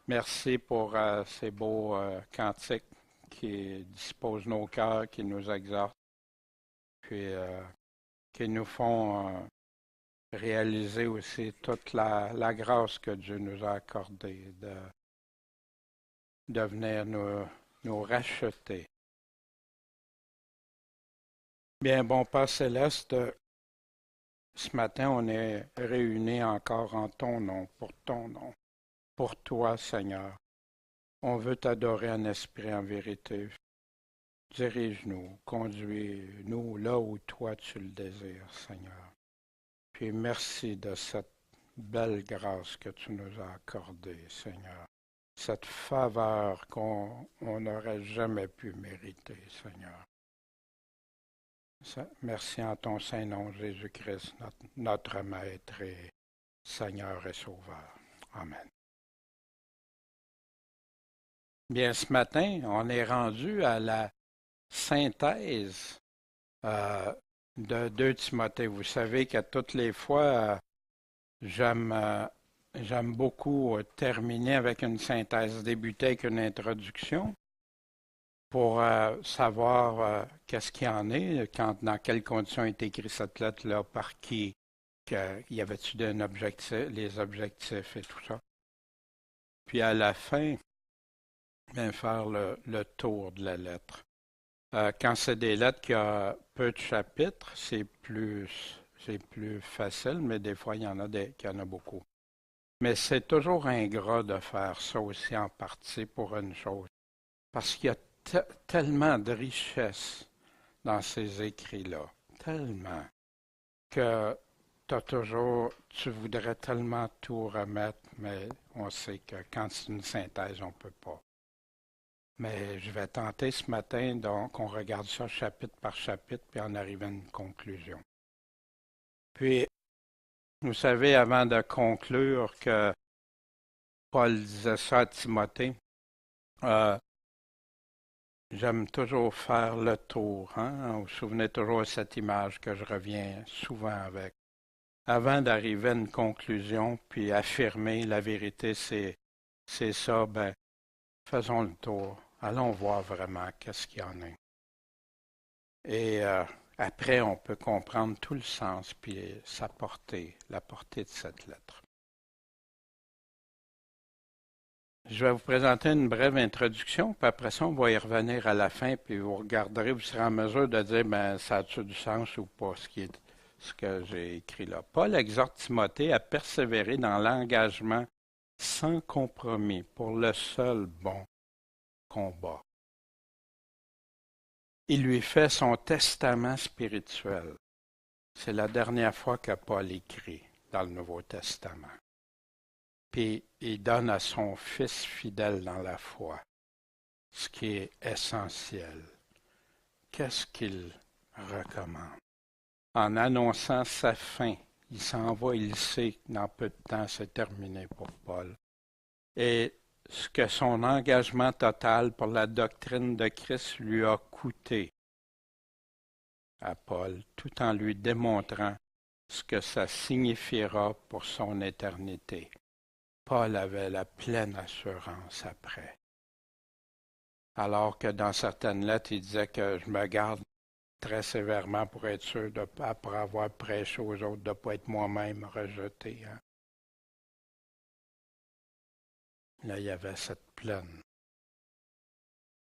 Merci pour ces beaux cantiques qui disposent nos cœurs, qui nous exhortent, puis qui nous font réaliser aussi toute la grâce que Dieu nous a accordée de venir nous racheter. Bien, bon Père céleste, ce matin, on est réunis encore en ton nom, pour toi, Seigneur. On veut t'adorer en esprit, en vérité. Dirige-nous, conduis-nous là où toi tu le désires, Seigneur. Puis merci de cette belle grâce que tu nous as accordée, Seigneur. Cette faveur qu'on n'aurait jamais pu mériter, Seigneur. Merci en ton saint nom, Jésus-Christ, notre Maître et Seigneur et Sauveur. Amen. Bien, ce matin, on est rendu à la synthèse de 2 Timothée. Vous savez qu'à toutes les fois, j'aime beaucoup terminer avec une synthèse, débuter avec une introduction pour savoir qu'est-ce qu'il y en est, dans quelles conditions est écrite cette lettre-là, par qui, y avait-tu un objectif, les objectifs et tout ça. Puis à la fin, bien faire le tour de la lettre. Quand c'est des lettres qui ont peu de chapitres, c'est plus facile, mais des fois, il y en a qu'il y en a beaucoup. Mais c'est toujours ingrat de faire ça aussi en partie pour une chose, parce qu'il y a tellement de richesse dans ces écrits-là, tellement, que tu voudrais tellement tout remettre, mais on sait que quand c'est une synthèse, on ne peut pas. Mais je vais tenter ce matin, donc, on regarde ça chapitre par chapitre, puis en arrive à une conclusion. Puis, vous savez, avant de conclure que Paul disait ça à Timothée, j'aime toujours faire le tour. Hein? Vous vous souvenez toujours de cette image que je reviens souvent avec. Avant d'arriver à une conclusion, puis affirmer la vérité, c'est ça, ben, faisons le tour. Allons voir vraiment qu'est-ce qu'il y en a. Et après, on peut comprendre tout le sens, puis la portée de cette lettre. Je vais vous présenter une brève introduction, puis après ça, on va y revenir à la fin, puis vous regarderez, vous serez en mesure de dire, ben, ça a-tu du sens ou pas, ce que j'ai écrit là. Paul exhorte Timothée à persévérer dans l'engagement sans compromis pour le seul bon combat. Il lui fait son testament spirituel. C'est la dernière fois que Paul écrit dans le Nouveau Testament. Puis il donne à son fils fidèle dans la foi ce qui est essentiel. Qu'est-ce qu'il recommande? En annonçant sa fin, il s'en va, il sait que dans peu de temps c'est terminé pour Paul. Et ce que son engagement total pour la doctrine de Christ lui a coûté à Paul, tout en lui démontrant ce que ça signifiera pour son éternité. Paul avait la pleine assurance après. Alors que dans certaines lettres, il disait que je me garde très sévèrement pour être sûr, après avoir prêché aux autres, de ne pas être moi-même rejeté. Hein. Là, il y avait cette pleine.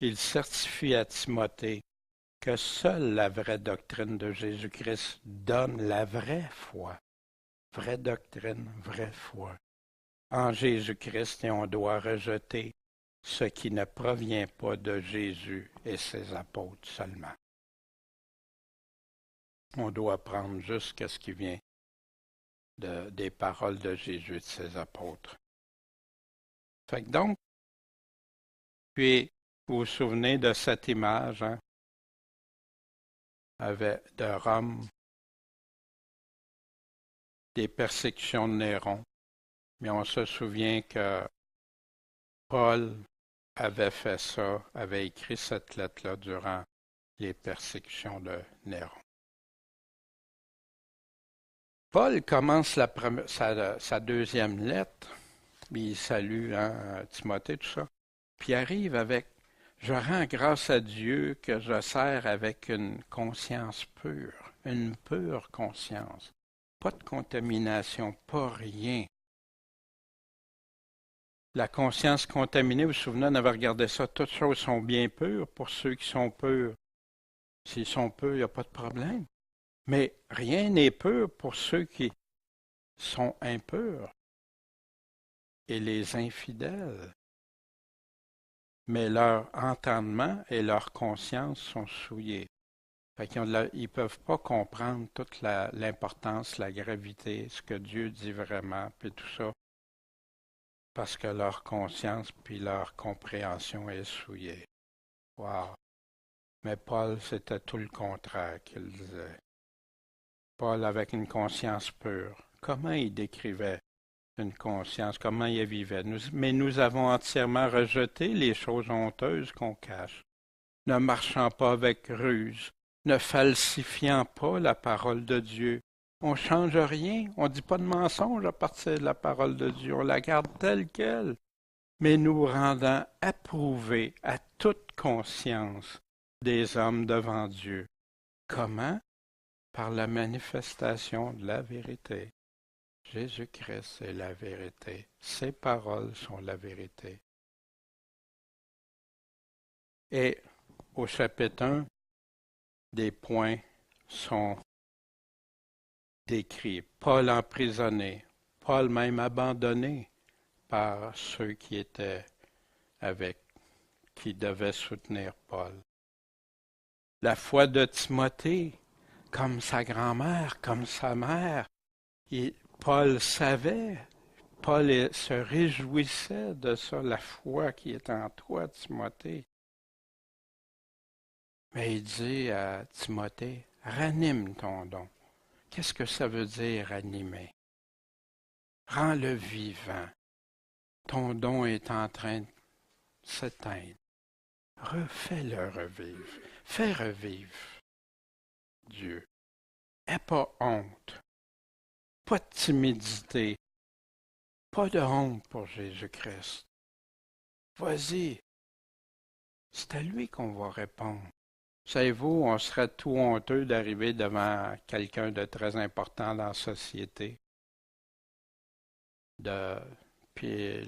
Il certifie à Timothée que seule la vraie doctrine de Jésus-Christ donne la vraie foi. Vraie doctrine, vraie foi. En Jésus-Christ, et on doit rejeter ce qui ne provient pas de Jésus et ses apôtres seulement. On doit prendre juste ce qui vient des paroles de Jésus et de ses apôtres. Fait que donc, puis, vous vous souvenez de cette image, hein, de Rome, des persécutions de Néron. Mais on se souvient que Paul avait fait ça, avait écrit cette lettre-là durant les persécutions de Néron. Paul commence sa deuxième lettre puis il salue Timothée, tout ça. Puis il arrive avec je rends grâce à Dieu que je sers avec une conscience pure, une pure conscience. Pas de contamination, pas rien. La conscience contaminée, vous vous souvenez, on avait regardé ça, toutes choses sont bien pures pour ceux qui sont purs. S'ils sont purs, il n'y a pas de problème. Mais rien n'est pur pour ceux qui sont impurs et les infidèles. Mais leur entendement et leur conscience sont souillés. Fait qu'ils ils peuvent pas comprendre toute l'importance, la gravité, ce que Dieu dit vraiment, puis tout ça, parce que leur conscience puis leur compréhension est souillée. Wow! Mais Paul, c'était tout le contraire qu'il disait. Paul avec une conscience pure. Comment il décrivait une conscience, comment il vivait? Mais nous avons entièrement rejeté les choses honteuses qu'on cache, ne marchant pas avec ruse, ne falsifiant pas la parole de Dieu. On ne change rien, on ne dit pas de mensonge à partir de la parole de Dieu, on la garde telle qu'elle, mais nous rendant approuvés à toute conscience des hommes devant Dieu. Comment? Par la manifestation de la vérité. Jésus-Christ est la vérité. Ses paroles sont la vérité. Et au chapitre 1, des points sont décrits. Paul emprisonné, Paul même abandonné par ceux qui étaient avec, qui devaient soutenir Paul. La foi de Timothée, comme sa grand-mère, comme sa mère, Paul savait, Paul se réjouissait de ça, la foi qui est en toi, Timothée. Mais il dit à Timothée, ranime ton don. Qu'est-ce que ça veut dire ranimer? Rends-le vivant. Ton don est en train de s'éteindre. Refais-le revivre. Fais revivre Dieu. Aie pas honte. Pas de timidité. Pas de honte pour Jésus-Christ. Vas-y. C'est à lui qu'on va répondre. Savez-vous, on serait tout honteux d'arriver devant quelqu'un de très important dans la société. Puis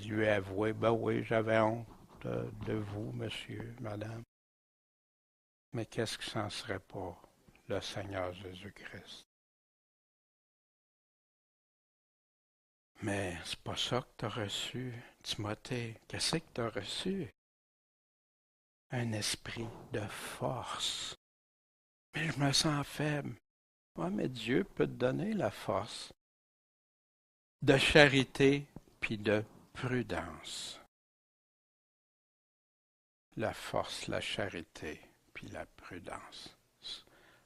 lui avouer, ben oui, j'avais honte de vous, monsieur, madame. Mais qu'est-ce que ça ne serait pas le Seigneur Jésus-Christ? Mais c'est pas ça que tu as reçu, Timothée. Qu'est-ce que tu as reçu? Un esprit de force. Mais je me sens faible. Oui, mais Dieu peut te donner la force. De charité puis de prudence. La force, la charité puis la prudence.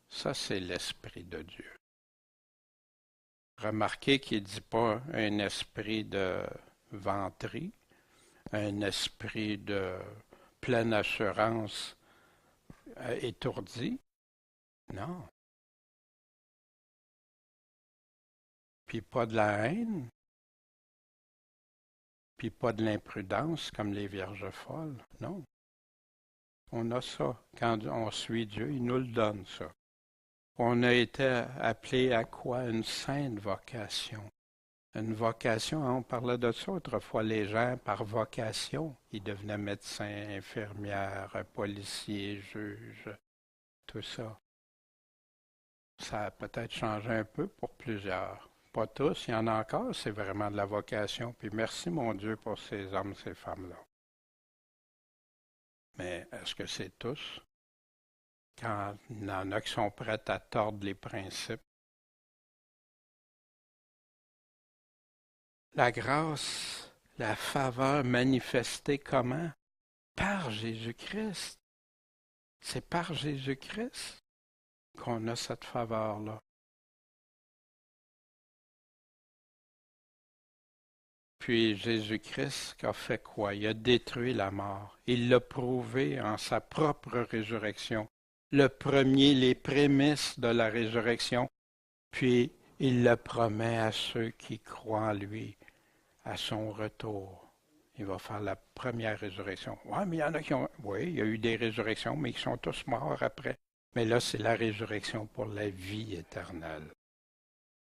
Ça, c'est l'Esprit de Dieu. Remarquez qu'il ne dit pas un esprit de vanterie, un esprit de pleine assurance étourdi. Non. Puis pas de la haine, puis pas de l'imprudence comme les vierges folles. Non. On a ça. Quand on suit Dieu, il nous le donne, ça. On a été appelé à quoi? Une sainte vocation. Une vocation, hein, on parlait de ça autrefois, les gens par vocation, ils devenaient médecins, infirmières, policiers, juges, tout ça. Ça a peut-être changé un peu pour plusieurs. Pas tous, il y en a encore, c'est vraiment de la vocation. Puis merci mon Dieu pour ces hommes, ces femmes-là. Mais est-ce que c'est tous? Quand il y en a qui sont prêts à tordre les principes. La grâce, la faveur manifestée comment? Par Jésus-Christ. C'est par Jésus-Christ qu'on a cette faveur-là. Puis Jésus-Christ a fait quoi? Il a détruit la mort. Il l'a prouvé en sa propre résurrection. Le premier, les prémices de la résurrection. Puis il le promet à ceux qui croient en lui. à son retour. Il va faire la première résurrection. Oui, mais il y en a qui ont... Oui, il y a eu des résurrections, mais qui sont tous morts après. Mais là, c'est la résurrection pour la vie éternelle.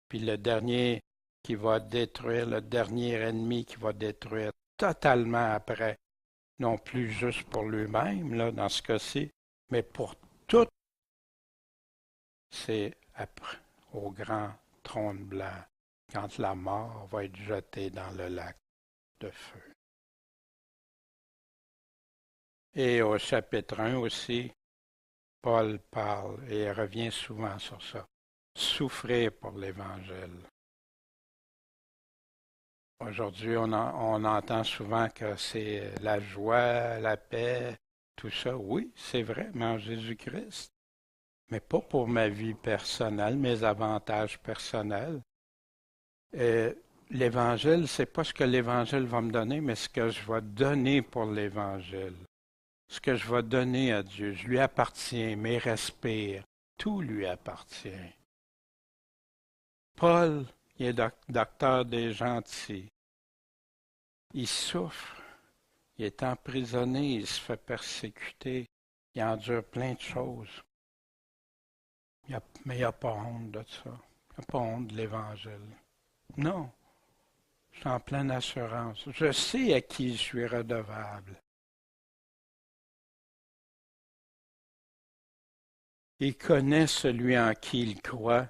Puis le dernier qui va détruire, le dernier ennemi qui va détruire totalement après, non plus juste pour lui-même, là, dans ce cas-ci, mais pour tout, c'est après, au grand trône blanc, quand la mort va être jetée dans le lac de feu. Et au chapitre 1 aussi, Paul parle et revient souvent sur ça. Souffrir pour l'Évangile. Aujourd'hui, on entend souvent que c'est la joie, la paix, tout ça. Oui, c'est vrai, mais en Jésus-Christ. Mais pas pour ma vie personnelle, mes avantages personnels. L'Évangile, c'est pas ce que l'Évangile va me donner, mais ce que je vais donner pour l'Évangile. Ce que je vais donner à Dieu. Je lui appartiens, mes respires, tout lui appartient. Paul, il est docteur des gentils. Il souffre. Il est emprisonné, il se fait persécuter. Il endure plein de choses. Mais il n'a pas honte de ça. Il n'a pas honte de l'Évangile. Non. Je suis en pleine assurance. Je sais à qui je suis redevable. Il connaît celui en qui il croit,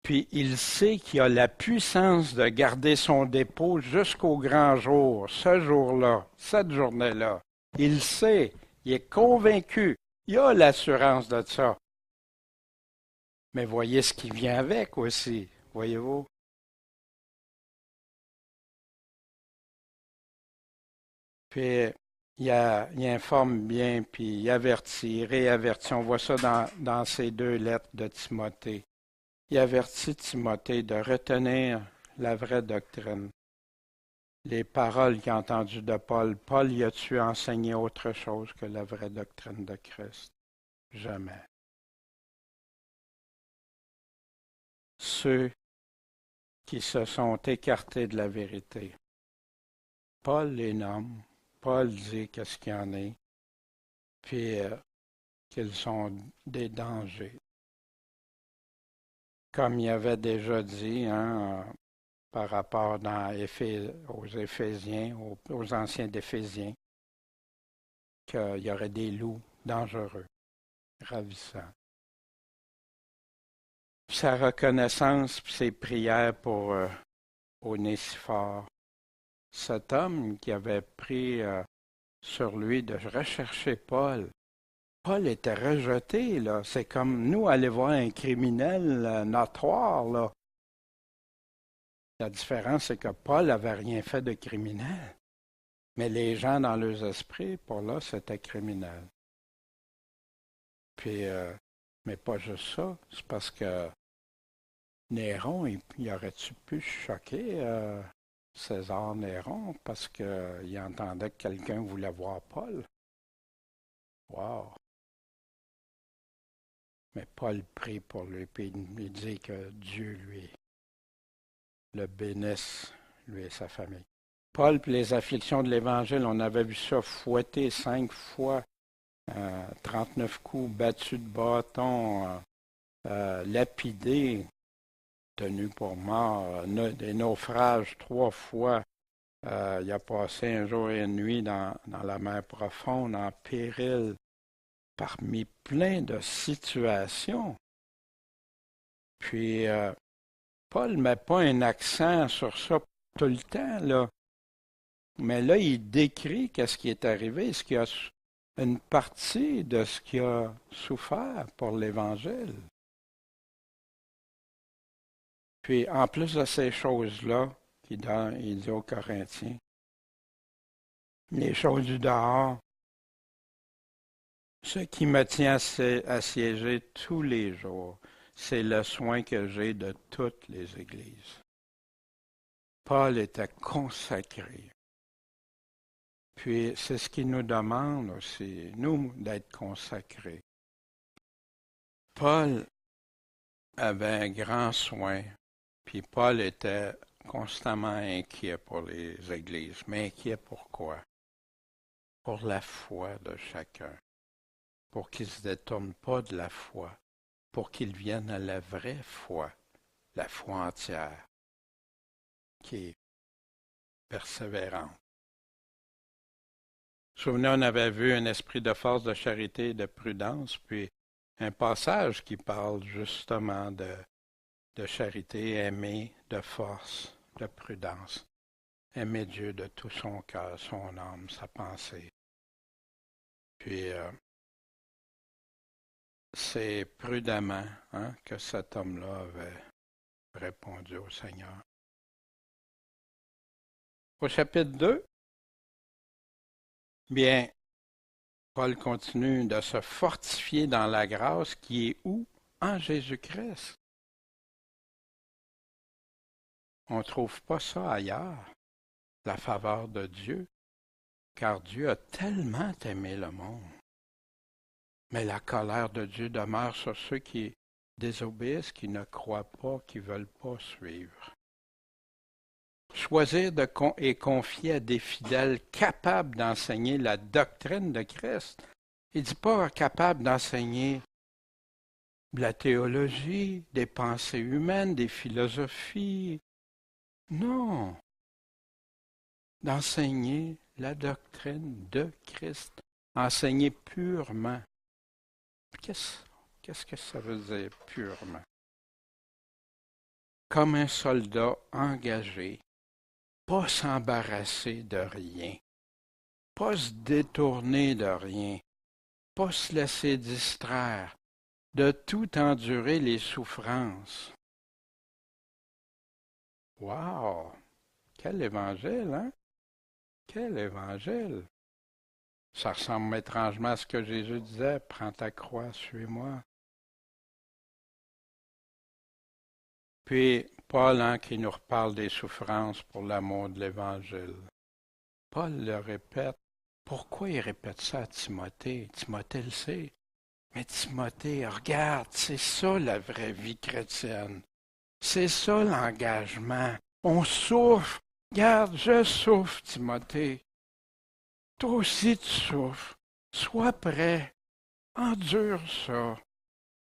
puis il sait qu'il a la puissance de garder son dépôt jusqu'au grand jour, ce jour-là, cette journée-là. Il sait, il est convaincu, il a l'assurance de ça. Mais voyez ce qui vient avec aussi, voyez-vous? Puis il informe bien, puis il avertit, il réavertit. On voit ça dans ces deux lettres de Timothée. Il avertit Timothée de retenir la vraie doctrine. Les paroles qu'il a entendues de Paul. Paul, y a-tu enseigné autre chose que la vraie doctrine de Christ? Jamais. Ceux qui se sont écartés de la vérité. Paul les nomme. Paul dit qu'est-ce qu'il y en est, puis qu'ils sont des dangers. Comme il avait déjà dit, par rapport aux Éphésiens, aux anciens d'Éphésiens, qu'il y aurait des loups dangereux, ravissants. Sa reconnaissance, puis ses prières pour Onésiphore, cet homme qui avait pris sur lui de rechercher Paul. Paul était rejeté, là. C'est comme nous aller voir un criminel notoire, là. La différence, c'est que Paul n'avait rien fait de criminel. Mais les gens dans leurs esprits, pour là, c'était criminel. Puis, mais pas juste ça, c'est parce que Néron, il aurait-tu pu choquer César Néron parce qu'il entendait que quelqu'un voulait voir Paul? Wow! Mais Paul prie pour lui, puis il dit que Dieu lui le bénisse, lui et sa famille. Paul, puis les afflictions de l'Évangile, on avait vu ça fouetté 5 fois, 39 coups, battu de bâton, lapidé, tenu pour mort, des naufrages 3 fois. Il a passé un jour et une nuit dans la mer profonde, en péril, parmi plein de situations. Puis, Paul ne met pas un accent sur ça tout le temps, là. Mais là, il décrit qu'est-ce qui est arrivé, ce qui a une partie de ce qu'il a souffert pour l'Évangile. Puis, en plus de ces choses-là, il dit aux Corinthiens, les choses du dehors, ce qui me tient assiégé tous les jours, c'est le soin que j'ai de toutes les églises. Paul était consacré. Puis c'est ce qu'il nous demande aussi, nous, d'être consacrés. Paul avait un grand soin, puis Paul était constamment inquiet pour les églises. Mais inquiet pourquoi? Pour la foi de chacun. Pour qu'ils ne se détournent pas de la foi. Pour qu'ils viennent à la vraie foi. La foi entière. Qui est persévérante. Souvenez, on avait vu un esprit de force, de charité et de prudence, puis un passage qui parle justement de charité, aimer, de force, de prudence. Aimer Dieu de tout son cœur, son âme, sa pensée. Puis, c'est prudemment que cet homme-là avait répondu au Seigneur. Au chapitre 2, bien, Paul continue de se fortifier dans la grâce qui est où? En Jésus-Christ. On ne trouve pas ça ailleurs, la faveur de Dieu, car Dieu a tellement aimé le monde. Mais la colère de Dieu demeure sur ceux qui désobéissent, qui ne croient pas, qui ne veulent pas suivre. Choisir et confier à des fidèles capables d'enseigner la doctrine de Christ. Il ne dit pas capable d'enseigner de la théologie, des pensées humaines, des philosophies. Non. D'enseigner la doctrine de Christ. Enseigner purement. Qu'est-ce que ça veut dire purement? Comme un soldat engagé, pas s'embarrasser de rien, pas se détourner de rien, pas se laisser distraire, de tout endurer les souffrances. Wow! Quel évangile, hein? Quel évangile! Ça ressemble étrangement à ce que Jésus disait, prends ta croix, suis-moi. Puis, Paul, qui nous reparle des souffrances pour l'amour de l'Évangile. Paul le répète. Pourquoi il répète ça à Timothée? Timothée le sait. Mais Timothée, regarde, c'est ça la vraie vie chrétienne. C'est ça l'engagement. On souffre. Regarde, je souffre, Timothée. Toi aussi tu souffres. Sois prêt. Endure ça.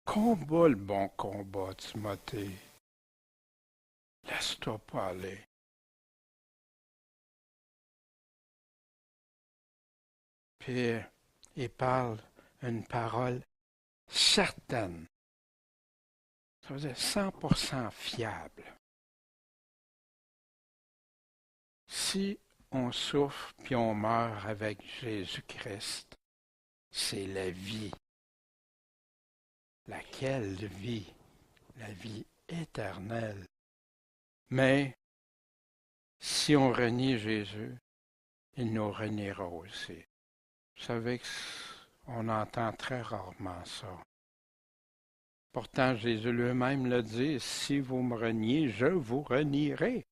Combat le bon combat, Timothée. Laisse-toi pas aller. Puis, il parle une parole certaine. Ça veut dire 100% fiable. Si on souffre puis on meurt avec Jésus-Christ, c'est la vie. Laquelle vie? La vie éternelle. Mais si on renie Jésus, il nous reniera aussi. Vous savez qu'on entend très rarement ça. Pourtant, Jésus lui-même le dit, si vous me reniez, je vous renierai.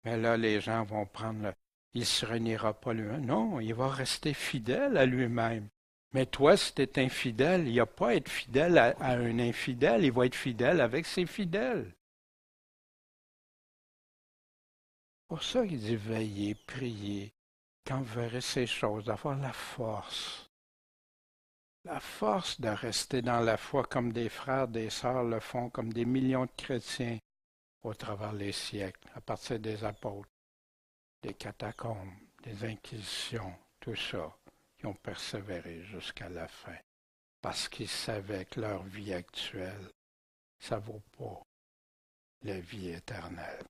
Mais là, les gens vont prendre il ne se reniera pas lui-même. Non, il va rester fidèle à lui-même. Mais toi, si tu es infidèle, il n'y a pas à être fidèle à un infidèle, il va être fidèle avec ses fidèles. Pour ça qu'il dit veillez, priez, quand vous verrez ces choses, d'avoir la force. La force de rester dans la foi comme des frères, des sœurs le font, comme des millions de chrétiens au travers des siècles, à partir des apôtres, des catacombes, des inquisitions, tout ça, qui ont persévéré jusqu'à la fin, parce qu'ils savaient que leur vie actuelle, ça ne vaut pas la vie éternelle.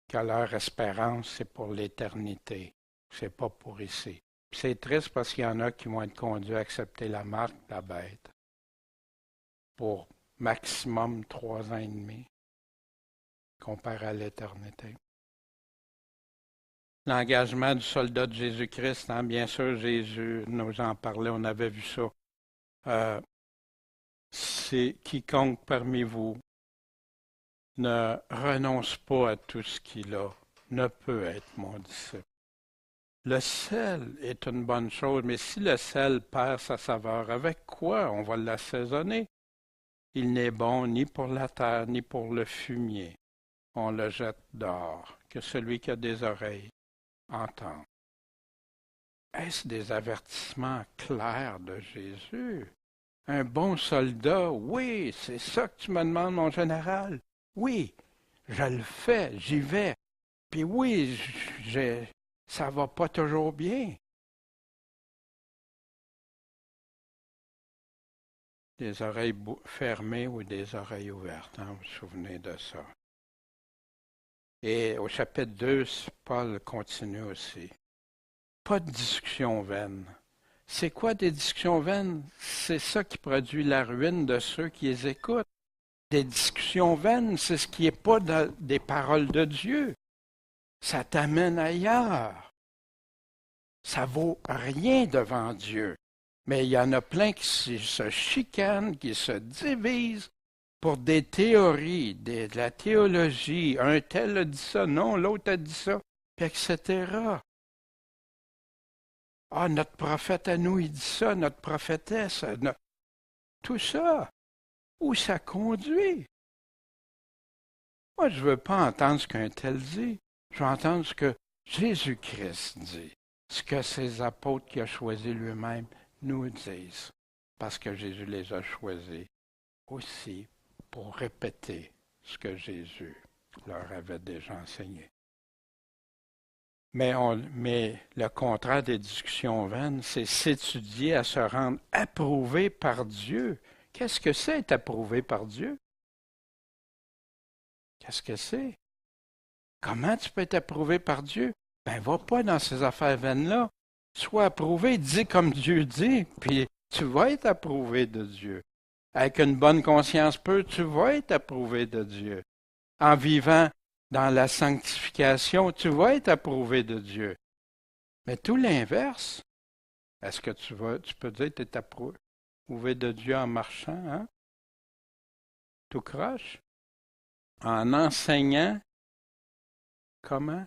Que leur espérance, c'est pour l'éternité, c'est pas pour ici. Puis c'est triste parce qu'il y en a qui vont être conduits à accepter la marque de la bête pour maximum 3 ans et demi, comparé à l'éternité. L'engagement du soldat de Jésus-Christ, bien sûr, Jésus nous en parlait, on avait vu ça. C'est quiconque parmi vous ne renonce pas à tout ce qu'il a, ne peut être mon disciple. Le sel est une bonne chose, mais si le sel perd sa saveur, avec quoi on va l'assaisonner? Il n'est bon ni pour la terre, ni pour le fumier. on le jette dehors. Que celui qui a des oreilles entende. Est-ce des avertissements clairs de Jésus? Un bon soldat, oui, c'est ça que tu me demandes, mon général. Oui, je le fais, j'y vais. Puis oui, ça va pas toujours bien. Des oreilles fermées ou des oreilles ouvertes, hein, vous vous souvenez de ça. Et au chapitre 2, Paul continue aussi. Pas de discussion vaine. C'est quoi des discussions vaines? C'est ça qui produit la ruine de ceux qui les écoutent. Des discussions vaines, c'est ce qui n'est pas des paroles de Dieu. Ça t'amène ailleurs. Ça vaut rien devant Dieu. Mais il y en a plein qui se chicanent, qui se divisent pour des théories, de la théologie. Un tel a dit ça, non, l'autre a dit ça, etc. Ah, notre prophète à nous, il dit ça, notre prophétesse, tout ça. Où ça conduit? Moi, je ne veux pas entendre ce qu'un tel dit. Je veux entendre ce que Jésus-Christ dit. Ce que ses apôtres qu'il a choisis lui-même nous disent. Parce que Jésus les a choisis aussi pour répéter ce que Jésus leur avait déjà enseigné. Mais le contraire des discussions vaines, c'est s'étudier à se rendre approuvé par Dieu. Qu'est-ce que c'est être approuvé par Dieu? Qu'est-ce que c'est? Comment tu peux être approuvé par Dieu? Ben, va pas dans ces affaires vaines-là. Sois approuvé, dis comme Dieu dit, puis tu vas être approuvé de Dieu. Avec une bonne conscience pure, tu vas être approuvé de Dieu. En vivant dans la sanctification, tu vas être approuvé de Dieu. Mais tout l'inverse, est-ce que tu peux dire que tu es approuvé de Dieu en marchant, hein? Tout croche? En enseignant comment?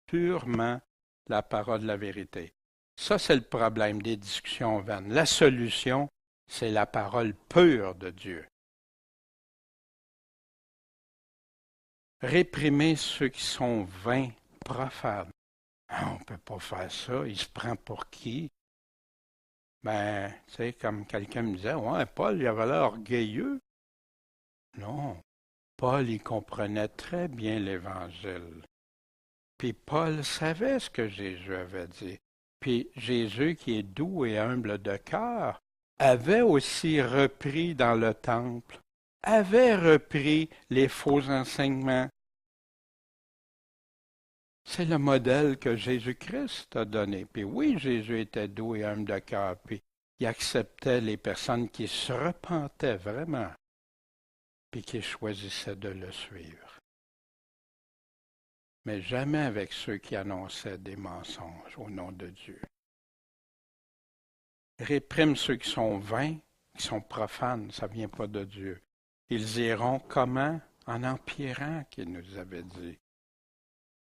Purement la parole de la vérité. Ça, c'est le problème des discussions vaines. La solution, c'est la parole pure de Dieu. Réprimer ceux qui sont vains, profanes. On ne peut pas faire ça. Il se prend pour qui? Ben, tu sais, comme quelqu'un me disait, ouais, Paul, il avait l'air orgueilleux. Non, Paul, il comprenait très bien l'Évangile. Puis Paul savait ce que Jésus avait dit. Puis Jésus, qui est doux et humble de cœur, avait aussi repris dans le temple, avait repris les faux enseignements. C'est le modèle que Jésus-Christ a donné. Puis oui, Jésus était doux et humble de cœur, puis il acceptait les personnes qui se repentaient vraiment, puis qui choisissaient de le suivre. Mais jamais avec ceux qui annonçaient des mensonges au nom de Dieu. Réprime ceux qui sont vains, qui sont profanes, ça ne vient pas de Dieu. Ils iront comment? En empirant, qu'il nous avait dit.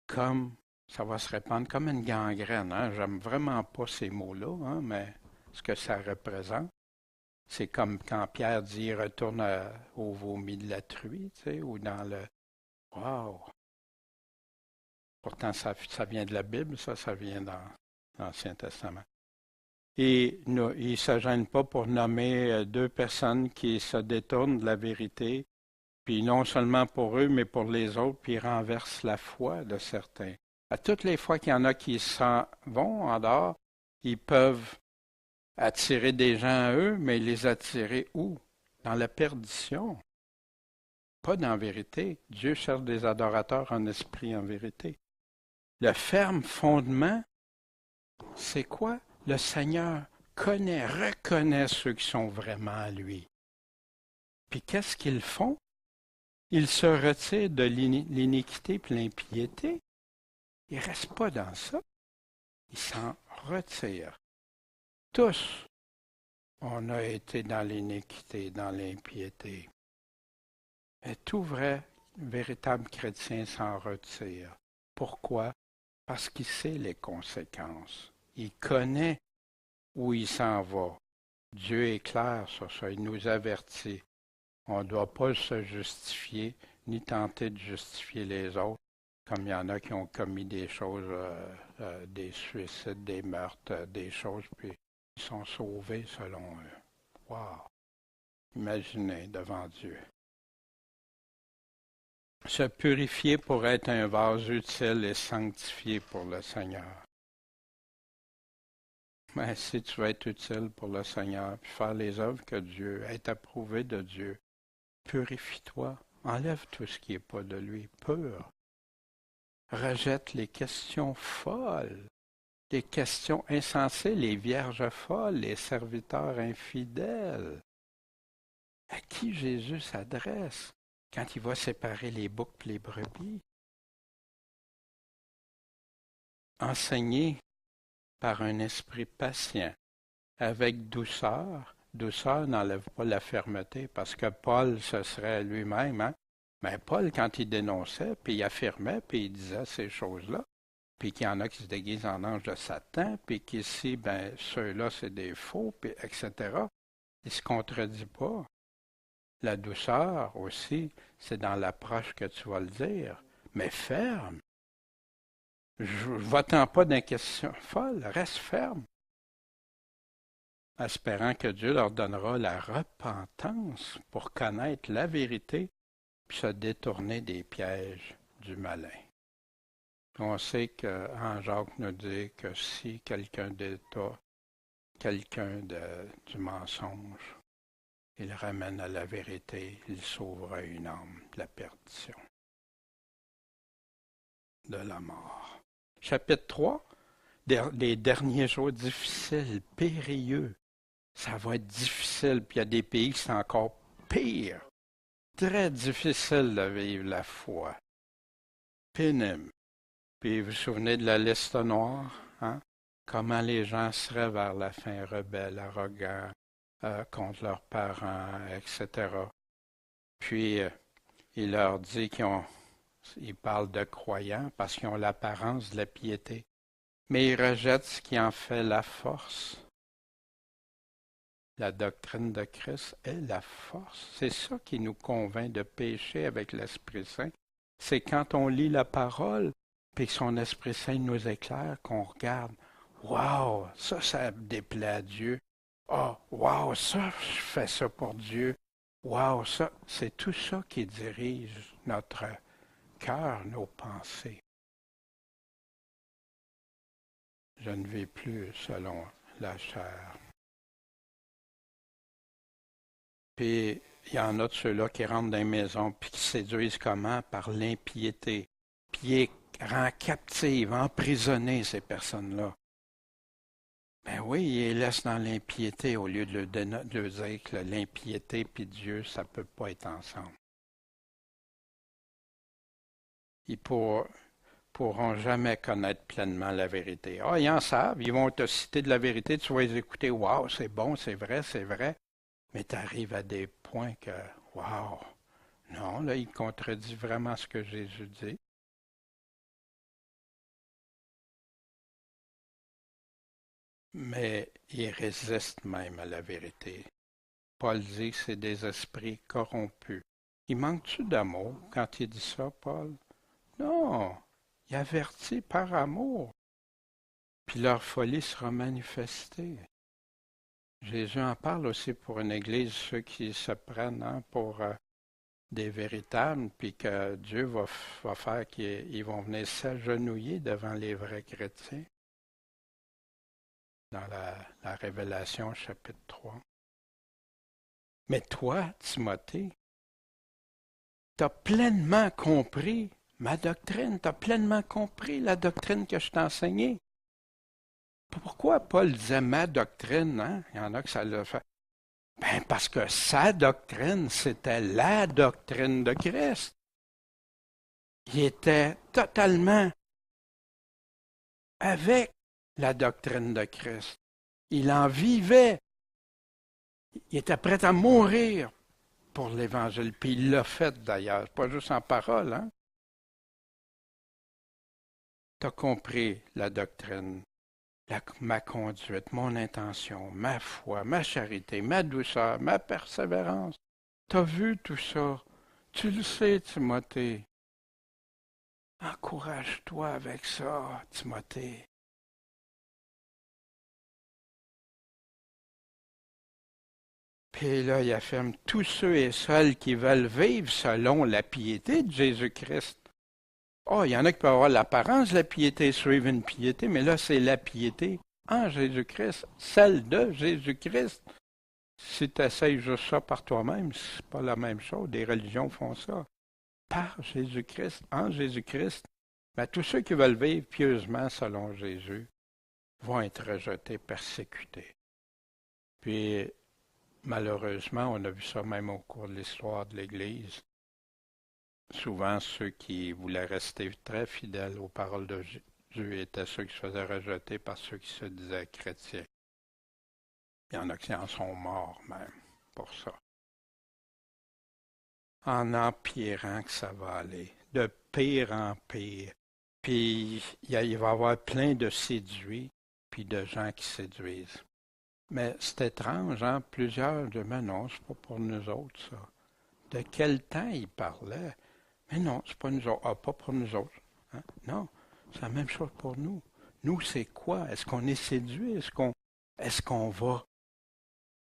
Comme ça va se répandre comme une gangrène. Hein? J'aime vraiment pas ces mots-là, hein, mais ce que ça représente, c'est comme quand Pierre dit retourne au vomi de la truie, tu sais, ou dans le wow. Pourtant, ça vient de la Bible, ça vient dans l'Ancien Testament. Et il ne se gêne pas pour nommer deux personnes qui se détournent de la vérité, puis non seulement pour eux, mais pour les autres, puis ils renversent la foi de certains. À toutes les fois qu'il y en a qui s'en vont en dehors, ils peuvent attirer des gens à eux, mais les attirer où? Dans la perdition. Pas dans la vérité. Dieu cherche des adorateurs en esprit, en vérité. Le ferme fondement, c'est quoi? Le Seigneur reconnaît ceux qui sont vraiment à lui. Puis qu'est-ce qu'ils font? Ils se retirent de l'iniquité et l'impiété. Ils ne restent pas dans ça. Ils s'en retirent. Tous, on a été dans l'iniquité, dans l'impiété. Mais tout véritable chrétien s'en retire. Pourquoi? Parce qu'il sait les conséquences. Il connaît où il s'en va. Dieu est clair sur ça. Il nous avertit. On ne doit pas se justifier ni tenter de justifier les autres, comme il y en a qui ont commis des choses, des suicides, des meurtres, des choses, puis ils sont sauvés selon eux. Wow! Imaginez devant Dieu. Se purifier pour être un vase utile et sanctifié pour le Seigneur. Mais si tu veux être utile pour le Seigneur, puis faire les œuvres que Dieu, être approuvé de Dieu, purifie-toi, enlève tout ce qui n'est pas de lui, pur. Rejette les questions folles, les questions insensées, les vierges folles, les serviteurs infidèles. À qui Jésus s'adresse quand il va séparer les boucs et les brebis? Enseigner par un esprit patient, avec douceur. Douceur n'enlève pas la fermeté, parce que Paul, ce serait lui-même, hein? Mais Paul, quand il dénonçait, puis il affirmait, puis il disait ces choses-là, puis qu'il y en a qui se déguisent en ange de Satan, puis qu'ici, ben, ceux-là, c'est des faux, puis etc., il ne se contredit pas. La douceur aussi, c'est dans l'approche que tu vas le dire, mais ferme. Je ne va-t'en pas d'une question folle, reste ferme, espérant que Dieu leur donnera la repentance pour connaître la vérité puis se détourner des pièges du malin. On sait qu'en Jacques nous dit que si quelqu'un détourne quelqu'un du mensonge, il ramène à la vérité, il sauvera une âme de la perdition, de la mort. Chapitre 3, les derniers jours difficiles, périlleux. Ça va être difficile, puis il y a des pays qui sont encore pires. Très difficile de vivre la foi. Pénible. Puis vous vous souvenez de la liste noire, hein? Comment les gens seraient vers la fin rebelles, arrogants, contre leurs parents, etc. Puis il leur dit ils parlent de croyants parce qu'ils ont l'apparence de la piété, mais ils rejettent ce qui en fait la force. La doctrine de Christ est la force. C'est ça qui nous convainc de pécher avec l'Esprit Saint. C'est quand on lit la parole, puis que son Esprit Saint nous éclaire, qu'on regarde. Wow, ça déplaît à Dieu. Oh, wow, ça, je fais ça pour Dieu. Wow, ça, c'est tout ça qui dirige notre cœur, nos pensées. Je ne vis plus selon la chair. Puis, il y en a de ceux-là qui rentrent dans les maisons puis qui séduisent comment? Par l'impiété. Puis, ils rendent captives, emprisonnés, ces personnes-là. Ben oui, ils les laissent dans l'impiété au lieu de leur dire que l'impiété puis Dieu, ça ne peut pas être ensemble. Ils pourront jamais connaître pleinement la vérité. Ah, ils en savent, ils vont te citer de la vérité, tu vas les écouter, waouh, c'est bon, c'est vrai, c'est vrai. Mais tu arrives à des points que, wow, non, là, il contredit vraiment ce que Jésus dit. Mais il résiste même à la vérité. Paul dit que c'est des esprits corrompus. Il manque-tu d'amour quand il dit ça, Paul? Non, il avertit par amour. Puis leur folie sera manifestée. Jésus en parle aussi pour une église, ceux qui se prennent pour des véritables, puis que Dieu va faire qu'ils vont venir s'agenouiller devant les vrais chrétiens. Dans la Révélation chapitre 3. Mais toi, Timothée, tu as pleinement compris ma doctrine, tu as pleinement compris la doctrine que je t'ai enseignée. Pourquoi Paul disait ma doctrine, hein? Il y en a que ça l'a fait. Ben parce que sa doctrine, c'était la doctrine de Christ. Il était totalement avec la doctrine de Christ. Il en vivait. Il était prêt à mourir pour l'Évangile. Puis il l'a fait d'ailleurs, pas juste en parole. Hein? Tu as compris la doctrine, ma conduite, mon intention, ma foi, ma charité, ma douceur, ma persévérance. Tu as vu tout ça. Tu le sais, Timothée. Encourage-toi avec ça, Timothée. Puis là, il affirme tous ceux et celles qui veulent vivre selon la piété de Jésus-Christ. Oh, il y en a qui peuvent avoir l'apparence de la piété, suivre une piété, mais là, c'est la piété en Jésus-Christ, celle de Jésus-Christ. Si tu essayes juste ça par toi-même, c'est pas la même chose. Des religions font ça. Par Jésus-Christ, en Jésus-Christ, ben, tous ceux qui veulent vivre pieusement selon Jésus vont être rejetés, persécutés. Puis, malheureusement, on a vu ça même au cours de l'histoire de l'Église. Souvent, ceux qui voulaient rester très fidèles aux paroles de Dieu étaient ceux qui se faisaient rejeter par ceux qui se disaient chrétiens. Il y en a qui en sont morts même pour ça. En empirant que ça va aller, de pire en pire. Puis il va y avoir plein de séduits, puis de gens qui séduisent. Mais c'est étrange, hein? Plusieurs de mais non, c'est pas pour nous autres, ça. De quel temps ils parlaient? Mais non, c'est pas nous autres. Ah, pas pour nous autres. Hein? Non, c'est la même chose pour nous. Nous, c'est quoi? Est-ce qu'on est séduit? Est-ce qu'on va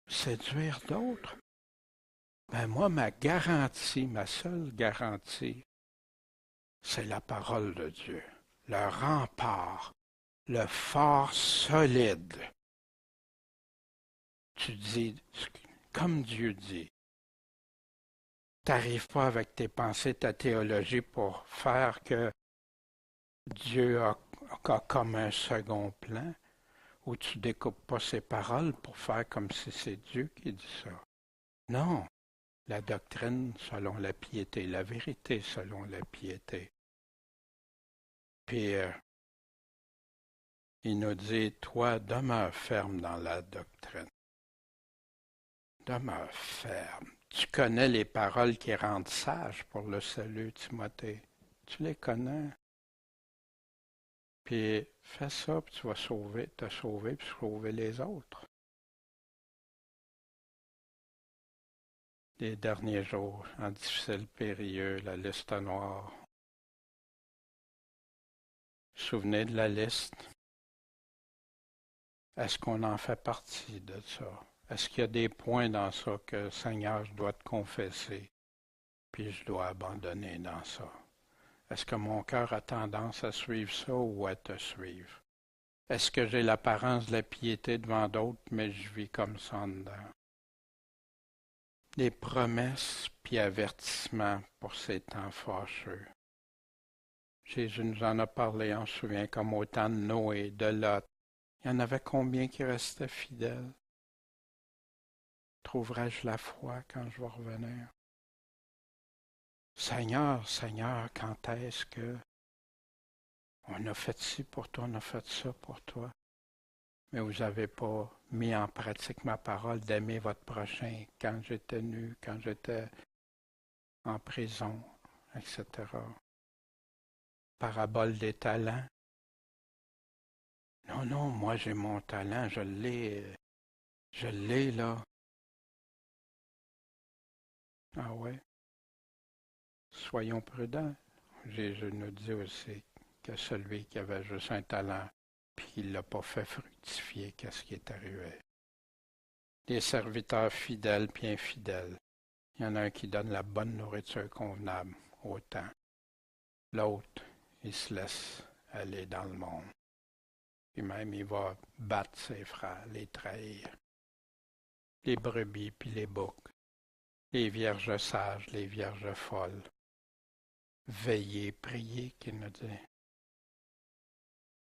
séduire d'autres? Ben moi, ma garantie, ma seule garantie, c'est la parole de Dieu. Le rempart, le fort solide. Tu dis, comme Dieu dit, t'arrives pas avec tes pensées, ta théologie pour faire que Dieu a comme un second plan, où tu découpes pas ses paroles pour faire comme si c'est Dieu qui dit ça. Non, la doctrine selon la piété, la vérité selon la piété. Puis il nous dit, toi, demeure ferme dans la doctrine. Demeure ferme. Tu connais les paroles qui rendent sage pour le salut, Timothée. Tu les connais. Puis fais ça, puis tu vas te sauver, puis sauver les autres. Les derniers jours, en difficile périlleux, la liste noire. Souvenez de la liste. Est-ce qu'on en fait partie de ça? Est-ce qu'il y a des points dans ça que, Seigneur, je dois te confesser, puis je dois abandonner dans ça? Est-ce que mon cœur a tendance à suivre ça ou à te suivre? Est-ce que j'ai l'apparence de la piété devant d'autres, mais je vis comme ça en dedans? Des promesses puis avertissements pour ces temps fâcheux. Jésus nous en a parlé, on se souvient, comme au temps de Noé, de Lot. Il y en avait combien qui restaient fidèles? Trouverai-je la foi quand je vais revenir? Seigneur, Seigneur, quand est-ce que on a fait ci pour toi, on a fait ça pour toi, mais vous n'avez pas mis en pratique ma parole d'aimer votre prochain quand j'étais nu, quand j'étais en prison, etc. Parabole des talents. Non, non, moi j'ai mon talent, je l'ai là. Ah ouais, soyons prudents. Jésus nous dit aussi que celui qui avait juste un talent, puis il ne l'a pas fait fructifier, qu'est-ce qui est arrivé? Des serviteurs fidèles puis infidèles. Il y en a un qui donne la bonne nourriture convenable au temps. L'autre, il se laisse aller dans le monde. Puis même, il va battre ses frères, les trahir. Les brebis puis les boucs. Les vierges sages, les vierges folles. Veillez, priez, qu'il nous dit.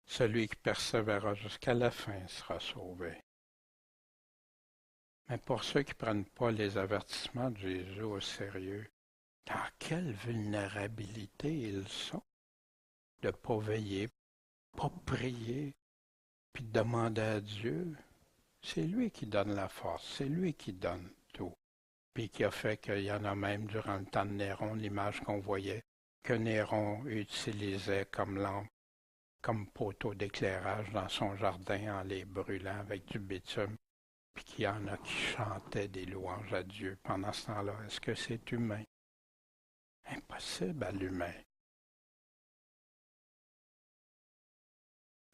Celui qui persévérera jusqu'à la fin sera sauvé. Mais pour ceux qui ne prennent pas les avertissements de Jésus au sérieux, dans quelle vulnérabilité ils sont de ne pas veiller, pas prier, puis de demander à Dieu. C'est lui qui donne la force, c'est lui qui donne tout. Puis qui a fait qu'il y en a même durant le temps de Néron, l'image qu'on voyait, que Néron utilisait comme lampe, comme poteau d'éclairage dans son jardin en les brûlant avec du bitume, puis qu'il y en a qui chantaient des louanges à Dieu pendant ce temps-là. Est-ce que c'est humain? Impossible à l'humain.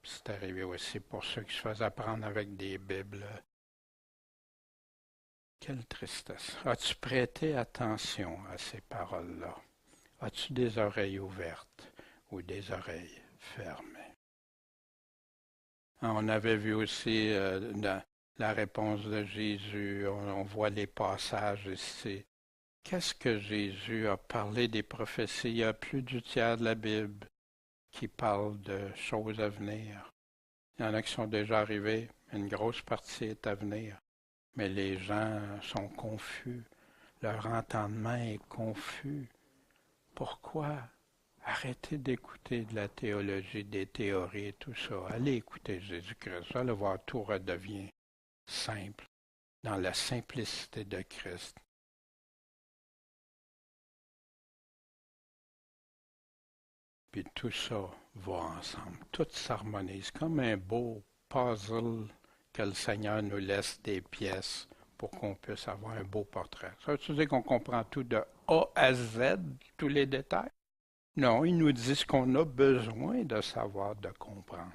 C'est arrivé aussi pour ceux qui se faisaient apprendre avec des Bibles. Quelle tristesse. As-tu prêté attention à ces paroles-là? As-tu des oreilles ouvertes ou des oreilles fermées? On avait vu aussi la réponse de Jésus. On voit les passages ici. Qu'est-ce que Jésus a parlé des prophéties? Il y a plus du tiers de la Bible qui parle de choses à venir. Il y en a qui sont déjà arrivées, une grosse partie est à venir. Mais les gens sont confus, leur entendement est confus. Pourquoi? Arrêtez d'écouter de la théologie, des théories et tout ça. Allez écouter Jésus-Christ. Vous allez voir, tout redevient simple, dans la simplicité de Christ. Puis tout ça va ensemble, tout s'harmonise comme un beau puzzle que le Seigneur nous laisse des pièces pour qu'on puisse avoir un beau portrait. Ça veut dire qu'on comprend tout de A à Z, tous les détails? Non, il nous dit ce qu'on a besoin de savoir, de comprendre.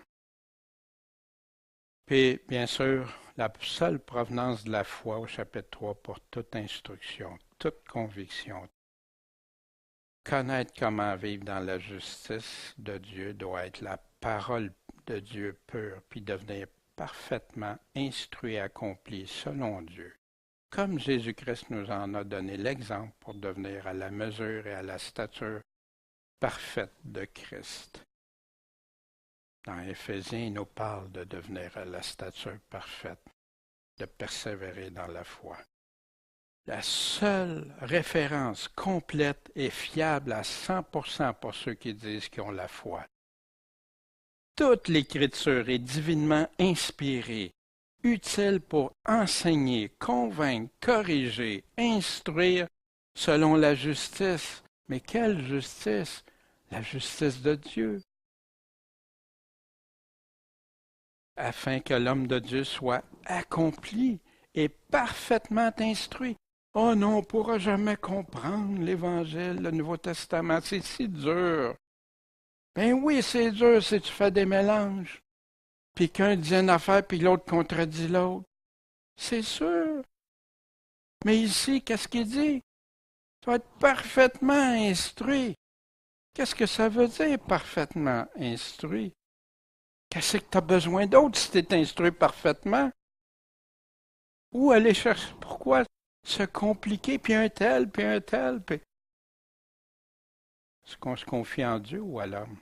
Puis, bien sûr, la seule provenance de la foi au chapitre 3 pour toute instruction, toute conviction. Connaître comment vivre dans la justice de Dieu doit être la parole de Dieu pure, puis devenir parfaitement instruit et accompli selon Dieu. Comme Jésus-Christ nous en a donné l'exemple pour devenir à la mesure et à la stature parfaite de Christ. Dans Éphésiens, il nous parle de devenir à la stature parfaite, de persévérer dans la foi. La seule référence complète et fiable à 100% pour ceux qui disent qu'ils ont la foi. Toute l'Écriture est divinement inspirée, utile pour enseigner, convaincre, corriger, instruire selon la justice. Mais quelle justice? La justice de Dieu. Afin que l'homme de Dieu soit accompli et parfaitement instruit. Oh non, on ne pourra jamais comprendre l'Évangile, le Nouveau Testament, c'est si dur. Ben oui, c'est dur si tu fais des mélanges. Puis qu'un dit une affaire, puis l'autre contredit l'autre. C'est sûr. Mais ici, qu'est-ce qu'il dit? Tu vas être parfaitement instruit. Qu'est-ce que ça veut dire, parfaitement instruit? Qu'est-ce que tu as besoin d'autre si tu es instruit parfaitement? Où aller chercher? Pourquoi se compliquer, puis un tel, puis... Est-ce qu'on se confie en Dieu ou à l'homme?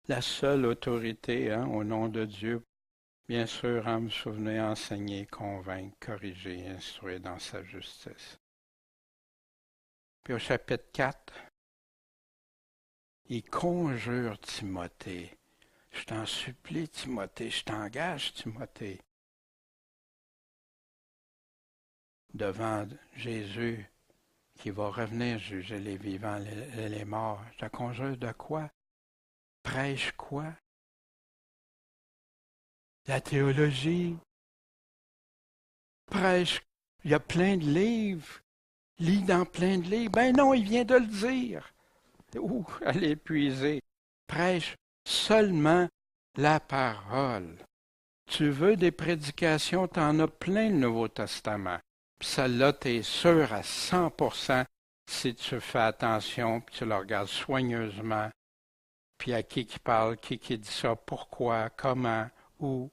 La seule autorité, au nom de Dieu, bien sûr, en me souvenir, enseigner, convaincre, corriger, instruire dans sa justice. Puis au chapitre 4, il conjure Timothée. Je t'en supplie, Timothée, je t'engage, Timothée. Devant Jésus qui va revenir juger les vivants et les morts. Je te conjure de quoi? Prêche quoi? La théologie. Prêche. Il y a plein de livres. Lis dans plein de livres. Ben non, il vient de le dire. Où aller puiser? Prêche seulement la parole. Tu veux des prédications, tu en as plein le Nouveau Testament. Puis celle-là, tu es sûr à 100% si tu fais attention, puis tu la regardes soigneusement, puis à qui parle, qui dit ça, pourquoi, comment, où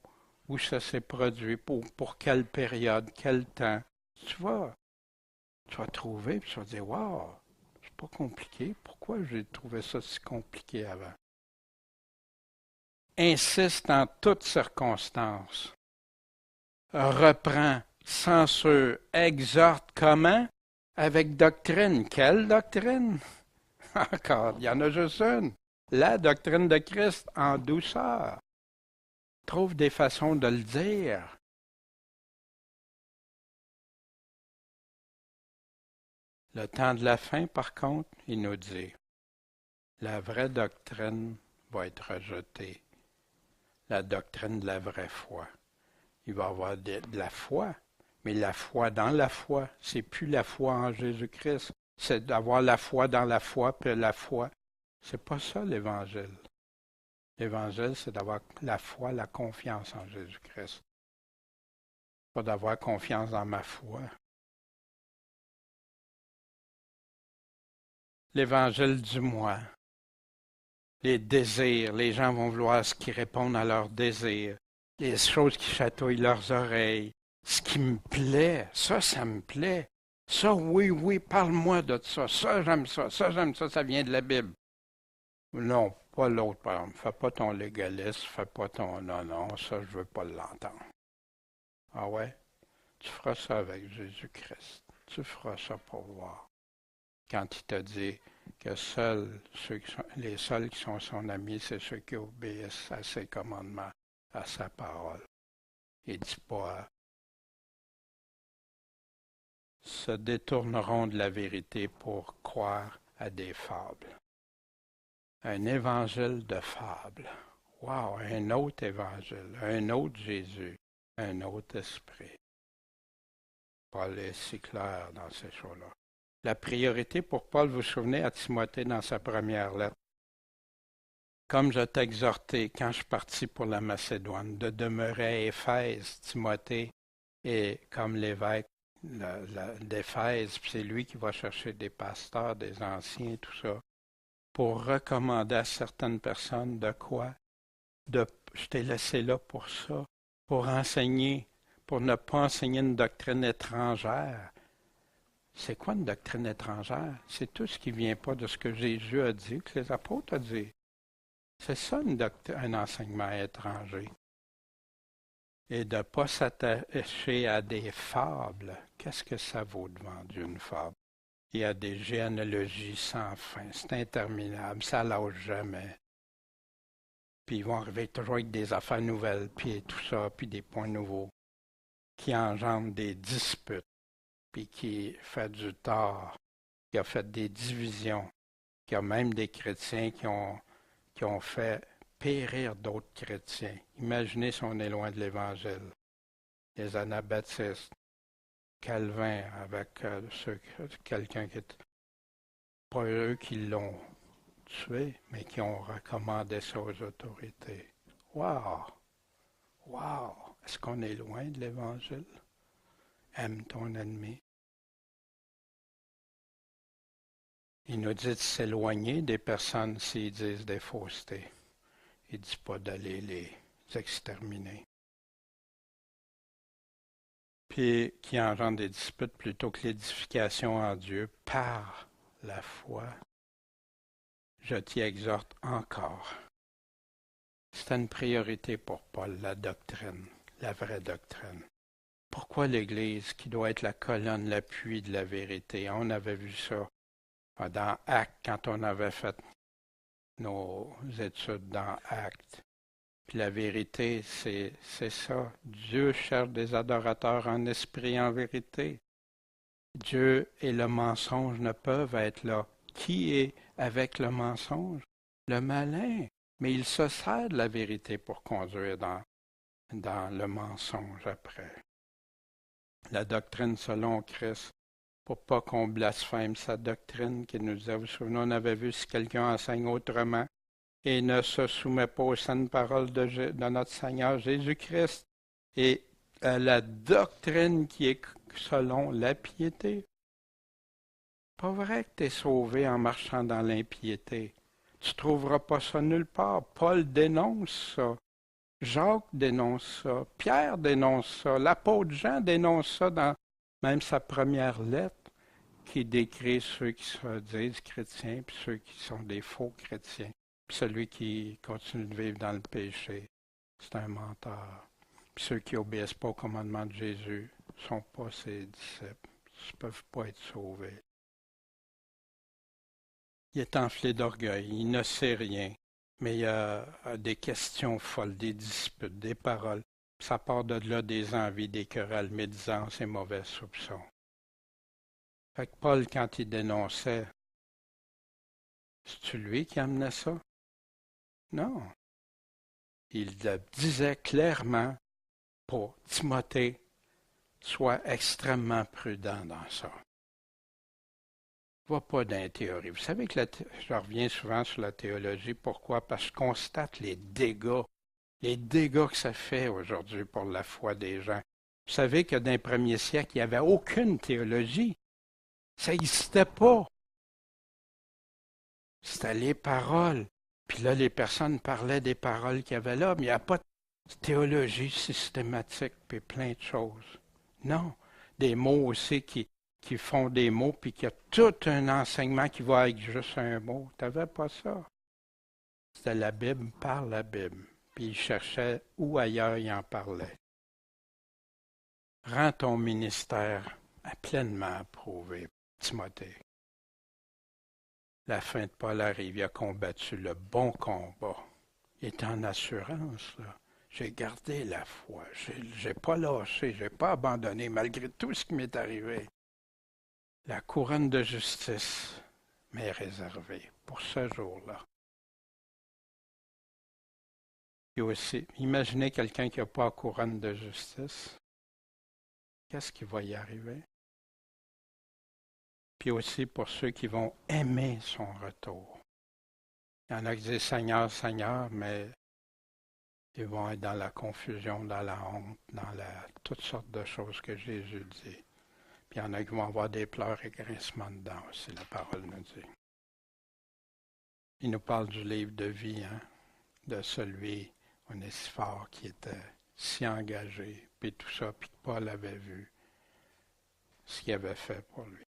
ça s'est produit, pour quelle période, quel temps. Tu vas trouver, puis tu vas dire, wow, c'est pas compliqué, pourquoi j'ai trouvé ça si compliqué avant? Insiste en toutes circonstances. Reprends, censure, exhorte comment? Avec doctrine. Quelle doctrine? Encore, il y en a juste une. La doctrine de Christ en douceur. Trouve des façons de le dire. Le temps de la fin, par contre, il nous dit, la vraie doctrine va être rejetée. La doctrine de la vraie foi. Il va y avoir de la foi, mais la foi dans la foi, c'est plus la foi en Jésus-Christ. C'est d'avoir la foi dans la foi, puis la foi. C'est pas ça l'Évangile. L'Évangile, c'est d'avoir la foi, la confiance en Jésus-Christ. Pas d'avoir confiance dans ma foi. L'Évangile du moi. Les désirs. Les gens vont vouloir ce qui répond à leurs désirs. Les choses qui chatouillent leurs oreilles. Ce qui me plaît. Ça me plaît. Ça, oui, parle-moi de ça. Ça, j'aime ça. Ça vient de la Bible. Non, pas l'autre, par exemple. Fais pas ton légaliste, fais pas ton non, ça, je veux pas l'entendre. Ah ouais? Tu feras ça avec Jésus-Christ. Tu feras ça pour voir. Quand il t'a dit que les seuls qui sont son ami, c'est ceux qui obéissent à ses commandements, à sa parole. Il dit pas se détourneront de la vérité pour croire à des fables. Un évangile de fables. Wow, un autre évangile, un autre Jésus, un autre esprit. Paul est si clair dans ces choses-là. La priorité pour Paul, vous vous souvenez, à Timothée dans sa première lettre. Comme je t'exhortais quand je suis parti pour la Macédoine, de demeurer à Éphèse, Timothée est comme l'évêque d'Éphèse, puis c'est lui qui va chercher des pasteurs, des anciens, tout ça, pour recommander à certaines personnes de quoi? Je t'ai laissé là pour ça, pour enseigner, pour ne pas enseigner une doctrine étrangère. C'est quoi une doctrine étrangère? C'est tout ce qui ne vient pas de ce que Jésus a dit, que les apôtres ont dit. C'est ça un enseignement étranger. Et de ne pas s'attacher à des fables. Qu'est-ce que ça vaut devant Dieu, une fable? Il y a des généalogies sans fin. C'est interminable. Ça ne lâche jamais. Puis ils vont arriver toujours avec des affaires nouvelles, puis tout ça, puis des points nouveaux, qui engendrent des disputes, puis qui fait du tort, qui a fait des divisions, qui a même des chrétiens qui ont fait périr d'autres chrétiens. Imaginez si on est loin de l'Évangile. Les anabaptistes, Calvin, avec quelqu'un qui est pas eux qui l'ont tué, mais qui ont recommandé ça aux autorités. Wow! Wow! Est-ce qu'on est loin de l'Évangile? Aime ton ennemi. Il nous dit de s'éloigner des personnes s'ils disent des faussetés. Il ne dit pas d'aller les exterminer. Puis qui engendre des disputes plutôt que l'édification en Dieu par la foi. Je t'y exhorte encore. C'est une priorité pour Paul, la doctrine, la vraie doctrine. Pourquoi l'Église, qui doit être la colonne, l'appui de la vérité? On avait vu ça dans Actes, quand on avait fait nos études dans Actes. Puis la vérité, c'est ça. Dieu cherche des adorateurs en esprit et en vérité. Dieu et le mensonge ne peuvent être là. Qui est avec le mensonge? Le malin. Mais il se sert de la vérité pour conduire dans le mensonge après. La doctrine selon Christ, pour pas qu'on blasphème sa doctrine qui nous disait, vous vous souvenez, on avait vu si quelqu'un enseigne autrement et ne se soumet pas aux saintes paroles de notre Seigneur Jésus-Christ et à la doctrine qui est selon la piété. Pas vrai que tu es sauvé en marchant dans l'impiété. Tu ne trouveras pas ça nulle part. Paul dénonce ça. Jacques dénonce ça. Pierre dénonce ça. L'apôtre Jean dénonce ça dans même sa première lettre qui décrit ceux qui se disent chrétiens puis ceux qui sont des faux chrétiens. Puis celui qui continue de vivre dans le péché, c'est un menteur. Puis ceux qui n'obéissent pas au commandement de Jésus ne sont pas ses disciples. Ils ne peuvent pas être sauvés. Il est enflé d'orgueil, il ne sait rien, mais il y a des questions folles, des disputes, des paroles. Ça part de là des envies, des querelles, médisances et mauvais soupçons. Fait que Paul, quand il dénonçait, c'est-tu lui qui amenait ça? Non. Il le disait clairement pour Timothée, sois extrêmement prudent dans ça. Va pas dans la théorie. Vous savez que je reviens souvent sur la théologie. Pourquoi? Parce que je constate les dégâts que ça fait aujourd'hui pour la foi des gens. Vous savez que dans les premiers siècles, il n'y avait aucune théologie. Ça n'existait pas. C'était les paroles. Puis là, les personnes parlaient des paroles qu'il y avait là, mais il n'y a pas de théologie systématique, puis plein de choses. Non. Des mots aussi qui font des mots, puis qu'il y a tout un enseignement qui va avec juste un mot. Tu n'avais pas ça. C'était la Bible par la Bible. Puis il cherchait où ailleurs il en parlait. Rends ton ministère pleinement approuvé, Timothée. La fin de Paul arrive, il a combattu le bon combat. Il est en assurance, là. J'ai gardé la foi. J'ai pas lâché, j'ai pas abandonné, malgré tout ce qui m'est arrivé. La couronne de justice m'est réservée pour ce jour-là. Et aussi, imaginez quelqu'un qui n'a pas la couronne de justice. Qu'est-ce qui va y arriver? Puis aussi pour ceux qui vont aimer son retour. Il y en a qui disent Seigneur, Seigneur, mais ils vont être dans la confusion, dans la honte, toutes sortes de choses que Jésus dit. Puis il y en a qui vont avoir des pleurs et grincements dedans aussi, la parole nous dit. Il nous parle du livre de vie, hein, de celui, Onésphore, qui était si engagé, puis tout ça, puis que Paul avait vu ce qu'il avait fait pour lui.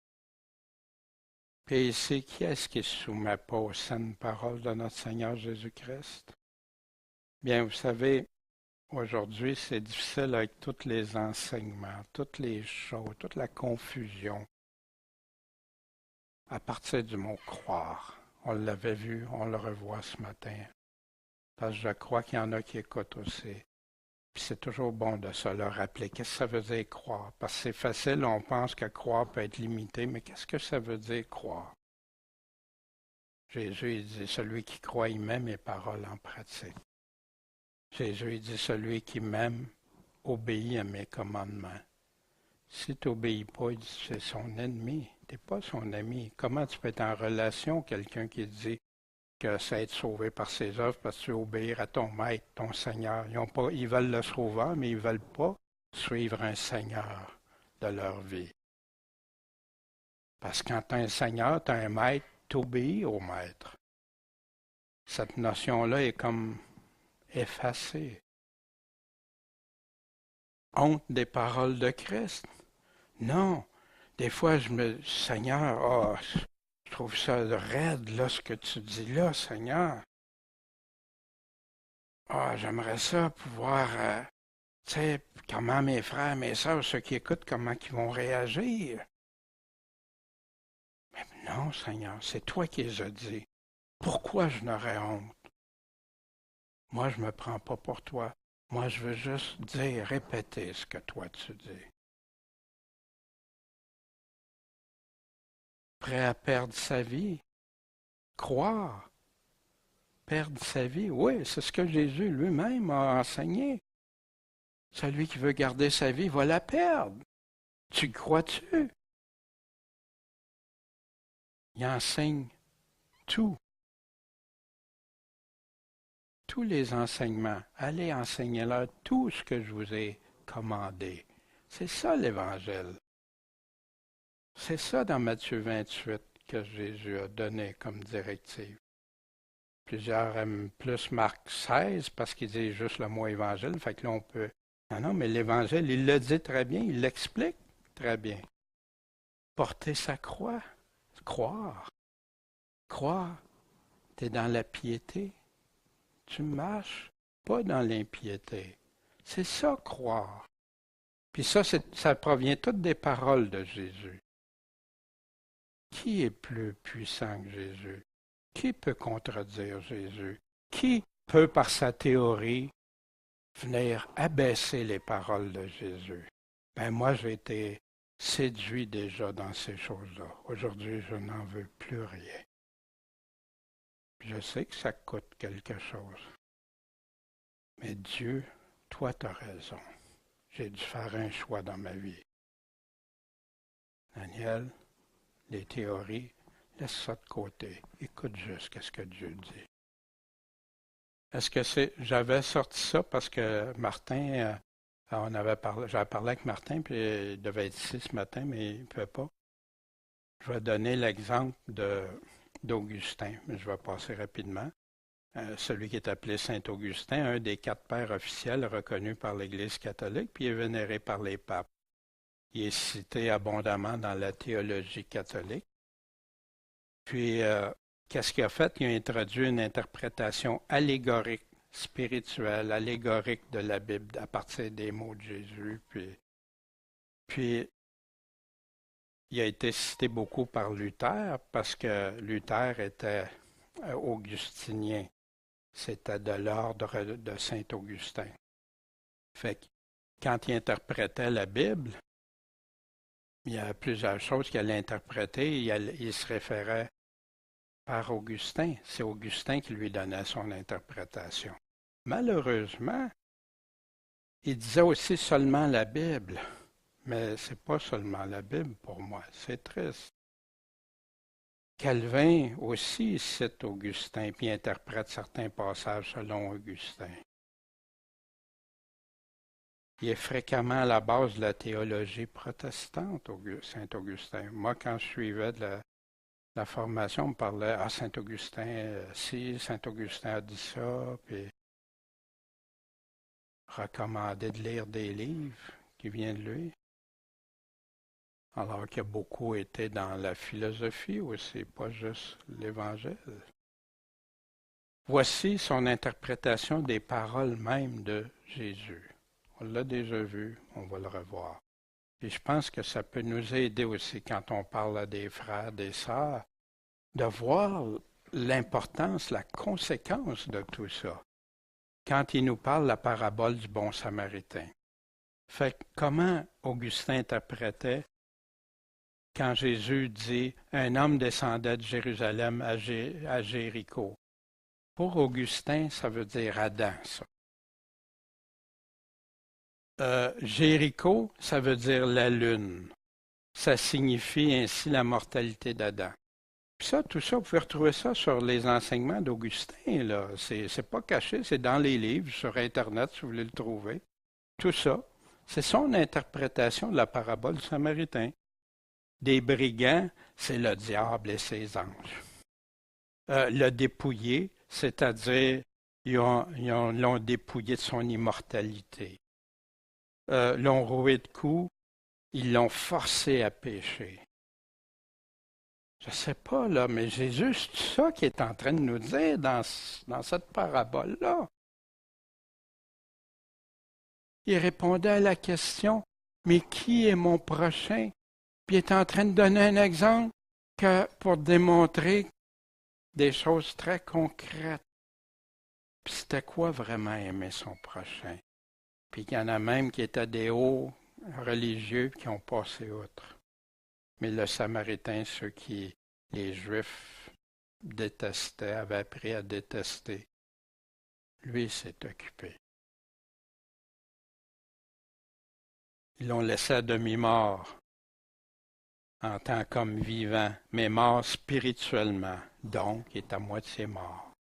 Puis ici, qui est-ce qui ne se soumet pas aux saines paroles de notre Seigneur Jésus-Christ? Bien, vous savez, aujourd'hui, c'est difficile avec tous les enseignements, toutes les choses, toute la confusion. À partir du mot croire, on l'avait vu, on le revoit ce matin. Parce que je crois qu'il y en a qui écoutent aussi. Puis c'est toujours bon de se le rappeler. Qu'est-ce que ça veut dire croire? Parce que c'est facile, on pense que croire peut être limité, mais qu'est-ce que ça veut dire croire? Jésus, il dit, celui qui croit, il met mes paroles en pratique. Jésus, il dit, celui qui m'aime, obéit à mes commandements. Si tu n'obéis pas, il dit, c'est son ennemi. Tu n'es pas son ami. Comment tu peux être en relation avec quelqu'un qui dit que c'est être sauvé par ses œuvres parce que tu veux obéir à ton maître, ton Seigneur? Ils veulent le sauveur, mais ils ne veulent pas suivre un Seigneur de leur vie. Parce que quand tu as un Seigneur, tu as un maître, tu obéis au maître. Cette notion-là est comme effacée. Honte des paroles de Christ? Non. Des fois, Seigneur, je trouve ça raide, là, ce que tu dis là, Seigneur. J'aimerais ça pouvoir, tu sais, comment mes frères, mes sœurs, ceux qui écoutent, comment ils vont réagir. Mais non, Seigneur, c'est toi qui les as dit. Pourquoi je n'aurais honte? Moi, je ne me prends pas pour toi. Moi, je veux juste dire, répéter ce que toi tu dis. Prêt à perdre sa vie? Croire? Perdre sa vie? Oui, c'est ce que Jésus lui-même a enseigné. Celui qui veut garder sa vie va la perdre. Tu crois-tu? Il enseigne tout. Tous les enseignements. Allez enseigner-leur tout ce que je vous ai commandé. C'est ça l'Évangile. C'est ça dans Matthieu 28 que Jésus a donné comme directive. Plusieurs aiment plus Marc 16 parce qu'il dit juste le mot Évangile. Fait que là, on peut... Non, mais l'Évangile, il le dit très bien, il l'explique très bien. Porter sa croix, croire. Croire, tu es dans la piété. Tu marches pas dans l'impiété. C'est ça, croire. Puis ça provient toutes des paroles de Jésus. Qui est plus puissant que Jésus? Qui peut contredire Jésus? Qui peut, par sa théorie, venir abaisser les paroles de Jésus? Ben moi, j'ai été séduit déjà dans ces choses-là. Aujourd'hui, je n'en veux plus rien. Je sais que ça coûte quelque chose. Mais Dieu, toi, tu as raison. J'ai dû faire un choix dans ma vie. Daniel, les théories, Laisse ça de côté. Écoute juste ce que Dieu dit. Est-ce que c'est... J'avais sorti ça parce que Martin, j'avais parlé avec Martin, puis il devait être ici ce matin, mais il ne pouvait pas. Je vais donner l'exemple d'Augustin, mais je vais passer rapidement. Celui qui est appelé Saint-Augustin, un des 4 pères officiels reconnus par l'Église catholique, puis il est vénéré par les papes. Il est cité abondamment dans la théologie catholique. Puis, qu'est-ce qu'il a fait? Il a introduit une interprétation allégorique, spirituelle, allégorique de la Bible à partir des mots de Jésus. Puis il a été cité beaucoup par Luther parce que Luther était augustinien. C'était de l'ordre de Saint-Augustin. Fait que quand il interprétait la Bible, il y a plusieurs choses qu'il allait interpréter. Il se référait par Augustin. C'est Augustin qui lui donnait son interprétation. Malheureusement, il disait aussi seulement la Bible. Mais ce n'est pas seulement la Bible pour moi. C'est triste. Calvin aussi cite Augustin puis interprète certains passages selon Augustin. Il est fréquemment à la base de la théologie protestante, Saint-Augustin. Moi, quand je suivais de la formation, on me parlait « Ah, Saint-Augustin, si, Saint-Augustin a dit ça », puis recommandait de lire des livres qui viennent de lui. Alors qu'il a beaucoup été dans la philosophie aussi, pas juste l'Évangile. Voici son interprétation des paroles mêmes de Jésus. On l'a déjà vu, on va le revoir. Et je pense que ça peut nous aider aussi quand on parle à des frères, des sœurs, de voir l'importance, la conséquence de tout ça. Quand il nous parle de la parabole du bon samaritain. Fait comment Augustin interprétait quand Jésus dit « Un homme descendait de Jérusalem à Jéricho ». Pour Augustin, ça veut dire Adam, ça. Jéricho, ça veut dire la lune. Ça signifie ainsi la mortalité d'Adam. Ça, tout ça, vous pouvez retrouver ça sur les enseignements d'Augustin, là. C'est pas caché, c'est dans les livres, sur Internet, si vous voulez le trouver. Tout ça, c'est son interprétation de la parabole du Samaritain. Des brigands, c'est le diable et ses anges. Le dépouillé, c'est-à-dire, ils l'ont dépouillé de son immortalité. L'ont roué de coups, ils l'ont forcé à pécher. Je ne sais pas, là, mais Jésus, c'est ça qu'il est en train de nous dire dans cette parabole-là. Il répondait à la question, mais qui est mon prochain? Puis il est en train de donner un exemple pour démontrer des choses très concrètes. Puis c'était quoi vraiment aimer son prochain? Puis il y en a même qui étaient des hauts religieux qui ont passé outre. Mais le Samaritain, ceux qui les Juifs détestaient, avaient appris à détester, lui s'est occupé. Ils l'ont laissé à demi-mort, en tant qu'homme vivant, mais mort spirituellement, donc il est à moitié mort.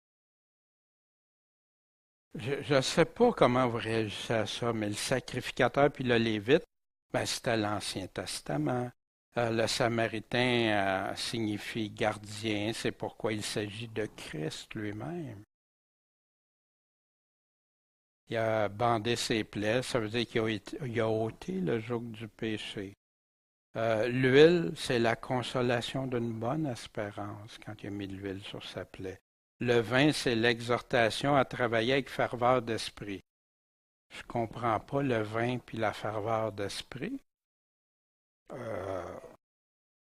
Je ne sais pas comment vous réagissez à ça, mais le sacrificateur puis le Lévite, c'était l'Ancien Testament. Le Samaritain signifie gardien, c'est pourquoi il s'agit de Christ lui-même. Il a bandé ses plaies, ça veut dire qu'il a ôté le joug du péché. L'huile, c'est la consolation d'une bonne espérance quand il a mis de l'huile sur sa plaie. Le vin, c'est l'exhortation à travailler avec ferveur d'esprit. Je ne comprends pas le vin puis la ferveur d'esprit.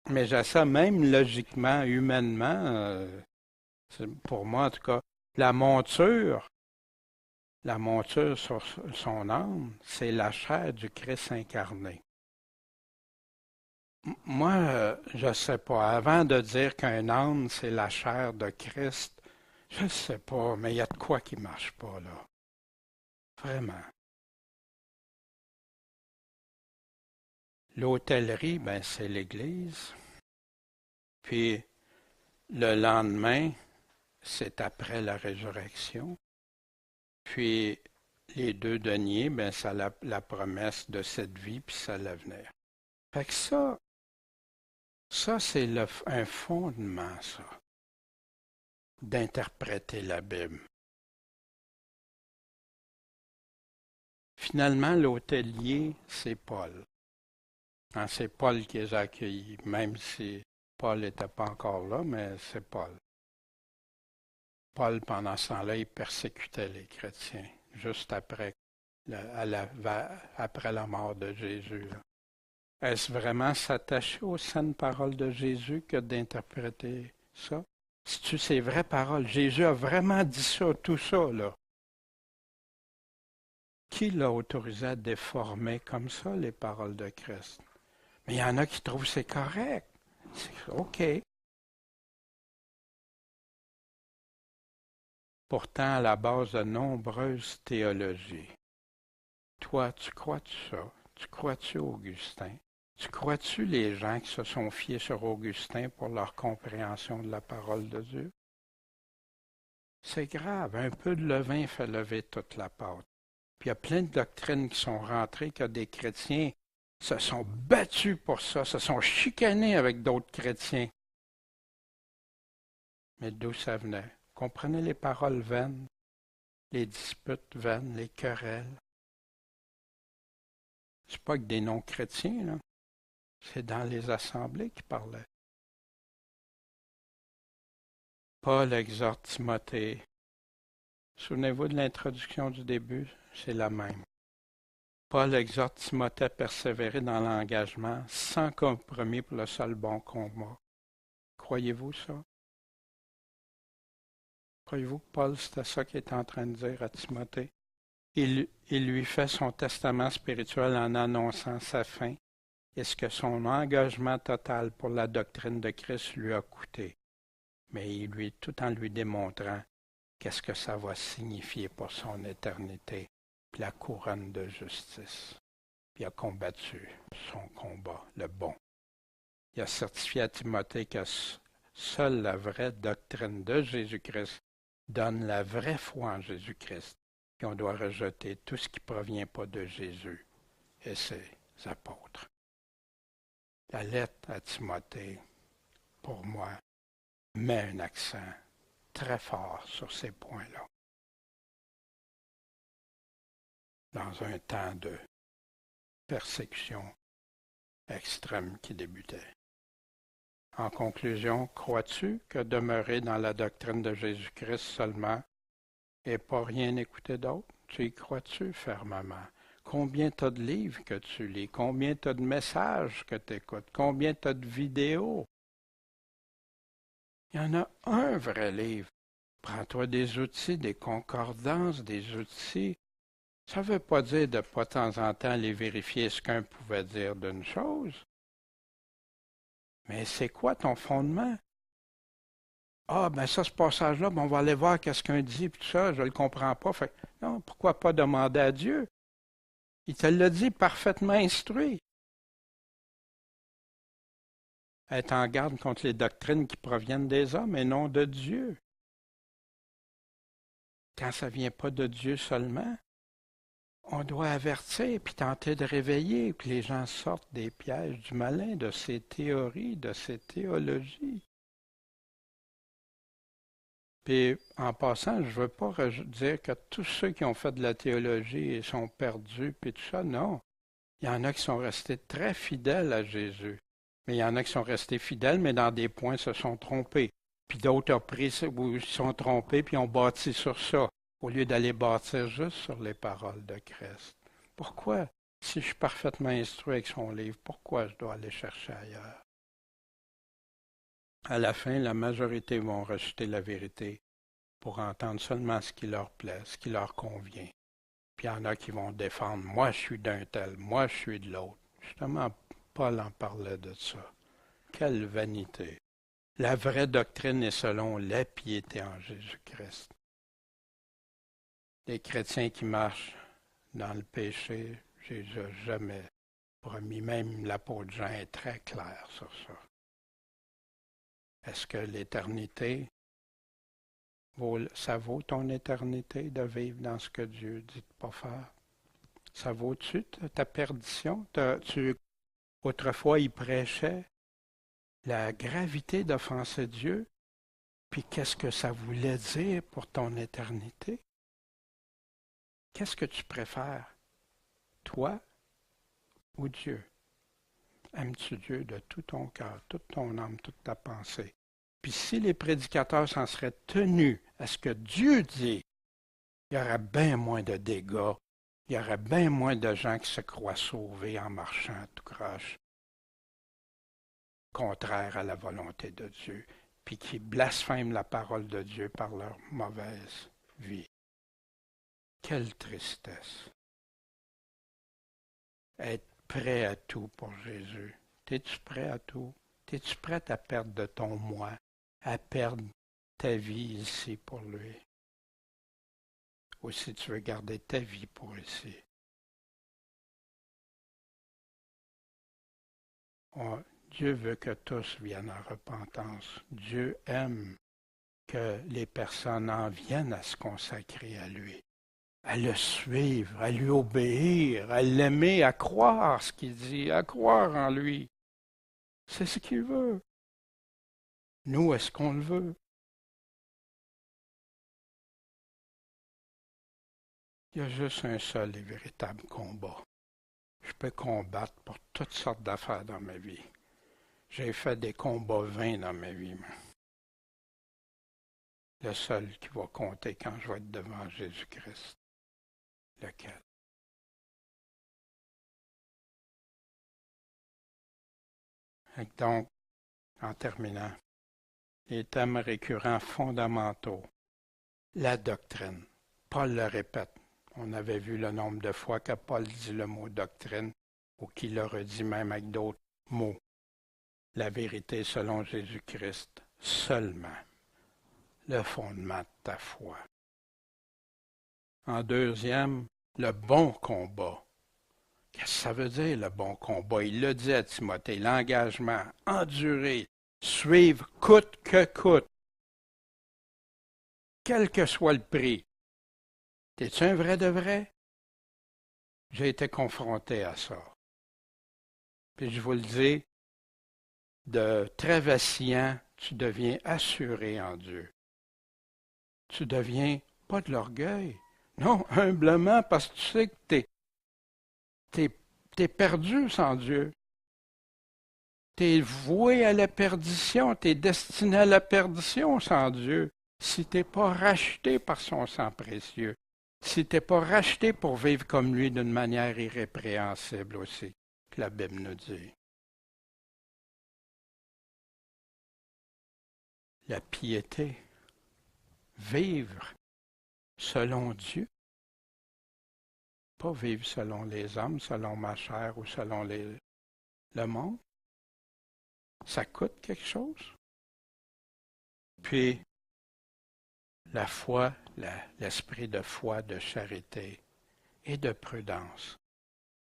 Mais j'essaie même logiquement, humainement, pour moi en tout cas, la monture sur son âme, c'est la chair du Christ incarné. Moi, je ne sais pas. Avant de dire qu'un âne, c'est la chair de Christ, je ne sais pas, mais il y a de quoi qui ne marche pas là. Vraiment. L'hôtellerie, c'est l'Église. Puis, Le lendemain, c'est après la résurrection. Puis les deux deniers, ben ça a la promesse de cette vie, puis ça l'avenir. Fait que ça c'est un fondement, ça, d'interpréter la Bible. Finalement, l'hôtelier, c'est Paul. Hein, c'est Paul qui les a accueillis, même si Paul n'était pas encore là, mais c'est Paul. Paul, pendant ce temps-là, il persécutait les chrétiens, juste après, après la mort de Jésus. Est-ce vraiment s'attacher aux saines paroles de Jésus que d'interpréter ça? Si tu ces vraies paroles, Jésus a vraiment dit ça, tout ça, là. Qui l'a autorisé à déformer comme ça les paroles de Christ? Mais il y en a qui trouvent que c'est correct. C'est OK. Pourtant, à la base de nombreuses théologies. Toi, tu crois-tu ça? Tu crois-tu Augustin? Tu crois-tu les gens qui se sont fiés sur Augustin pour leur compréhension de la parole de Dieu? C'est grave. Un peu de levain fait lever toute la pâte. Puis il y a plein de doctrines qui sont rentrées que des chrétiens se sont battus pour ça, se sont chicanés avec d'autres chrétiens. Mais d'où ça venait? Comprenez les paroles vaines, les disputes vaines, les querelles. C'est pas que des non-chrétiens, là. C'est dans les assemblées qu'ils parlaient. Paul exhorte Timothée. Souvenez-vous de l'introduction du début, c'est la même. Paul exhorte Timothée à persévérer dans l'engagement sans compromis pour le seul bon combat. Croyez-vous ça? Croyez-vous que Paul, c'était ça qu'il était en train de dire à Timothée? Il lui fait son testament spirituel en annonçant sa fin et ce que son engagement total pour la doctrine de Christ lui a coûté, mais tout en lui démontrant qu'est-ce que ça va signifier pour son éternité, puis la couronne de justice. Puis il a combattu son combat, le bon. Il a certifié à Timothée que seule la vraie doctrine de Jésus-Christ donne la vraie foi en Jésus-Christ. Puis on doit rejeter tout ce qui ne provient pas de Jésus et ses apôtres. La lettre à Timothée, pour moi, met un accent très fort sur ces points-là. Dans un temps de persécution extrême qui débutait. En conclusion, crois-tu que demeurer dans la doctrine de Jésus-Christ seulement et pas rien écouter d'autre? Tu y crois-tu fermement? Combien t'as de livres que tu lis? Combien t'as de messages que tu écoutes? Combien t'as de vidéos? Il y en a un vrai livre. Prends-toi des outils, des concordances, des outils. Ça ne veut pas dire de pas de temps en temps aller vérifier ce qu'un pouvait dire d'une chose. Mais c'est quoi ton fondement? Ah, ben ça, ce passage-là, ben on va aller voir qu'est-ce qu'un dit, puis tout ça, je ne le comprends pas. Fait, non, pourquoi pas demander à Dieu? Il te l'a dit parfaitement instruit. Être en garde contre les doctrines qui proviennent des hommes et non de Dieu. Quand ça ne vient pas de Dieu seulement, on doit avertir puis tenter de réveiller, que les gens sortent des pièges du malin, de ces théories, de ces théologies. Puis, en passant, je ne veux pas dire que tous ceux qui ont fait de la théologie sont perdus, puis tout ça, non. Il y en a qui sont restés très fidèles à Jésus. Mais il y en a qui sont restés fidèles, mais dans des points se sont trompés. Puis d'autres ont pris ou se sont trompés, puis ont bâti sur ça, au lieu d'aller bâtir juste sur les paroles de Christ. Pourquoi, si je suis parfaitement instruit avec son livre, pourquoi je dois aller chercher ailleurs? À la fin, la majorité vont rejeter la vérité pour entendre seulement ce qui leur plaît, ce qui leur convient. Puis il y en a qui vont défendre, moi je suis d'un tel, moi je suis de l'autre. Justement, Paul en parlait de ça. Quelle vanité! La vraie doctrine est selon la piété en Jésus-Christ. Les chrétiens qui marchent dans le péché, Jésus n'a jamais promis. Même l'apôtre Jean est très clair sur ça. Est-ce que l'éternité, ça vaut ton éternité de vivre dans ce que Dieu dit de pas faire? Ça vaut-tu ta perdition? Autrefois, il prêchait la gravité d'offenser Dieu, puis qu'est-ce que ça voulait dire pour ton éternité? Qu'est-ce que tu préfères, toi ou Dieu? Aimes-tu Dieu de tout ton cœur, toute ton âme, toute ta pensée? Puis si les prédicateurs s'en seraient tenus à ce que Dieu dit, il y aurait bien moins de dégâts, il y aurait bien moins de gens qui se croient sauvés en marchant tout croche, contraire à la volonté de Dieu, puis qui blasphèment la parole de Dieu par leur mauvaise vie. Quelle tristesse! Être prêt à tout pour Jésus. T'es-tu prêt à tout? T'es-tu prêt à perdre de ton moi, à perdre ta vie ici pour lui? Ou si tu veux garder ta vie pour ici? Dieu veut que tous viennent à repentance. Dieu aime que les personnes en viennent à se consacrer à lui, à le suivre, à lui obéir, à l'aimer, à croire ce qu'il dit, à croire en lui. C'est ce qu'il veut. Nous, est-ce qu'on le veut? Il y a juste un seul et véritable combat. Je peux combattre pour toutes sortes d'affaires dans ma vie. J'ai fait des combats vains dans ma vie. Le seul qui va compter quand je vais être devant Jésus-Christ. Lequel? Et donc, en terminant, les thèmes récurrents fondamentaux. La doctrine. Paul le répète. On avait vu le nombre de fois que Paul dit le mot doctrine, ou qu'il le redit même avec d'autres mots. La vérité selon Jésus-Christ seulement. Le fondement de ta foi. En deuxième, le bon combat. Qu'est-ce que ça veut dire, le bon combat? Il le dit à Timothée, l'engagement, endurer, suivre coûte que coûte, quel que soit le prix. T'es-tu un vrai de vrai? J'ai été confronté à ça. Puis je vous le dis, de très vacillant, tu deviens assuré en Dieu. Tu deviens pas de l'orgueil. Non, humblement, parce que tu sais que t'es perdu sans Dieu. T'es voué à la perdition, t'es destiné à la perdition sans Dieu, si t'es pas racheté par son sang précieux, si t'es pas racheté pour vivre comme lui d'une manière irrépréhensible aussi, que la Bible nous dit. La piété, vivre selon Dieu, pas vivre selon les hommes, selon ma chair ou selon le monde. Ça coûte quelque chose. Puis, la foi, l'esprit de foi, de charité et de prudence.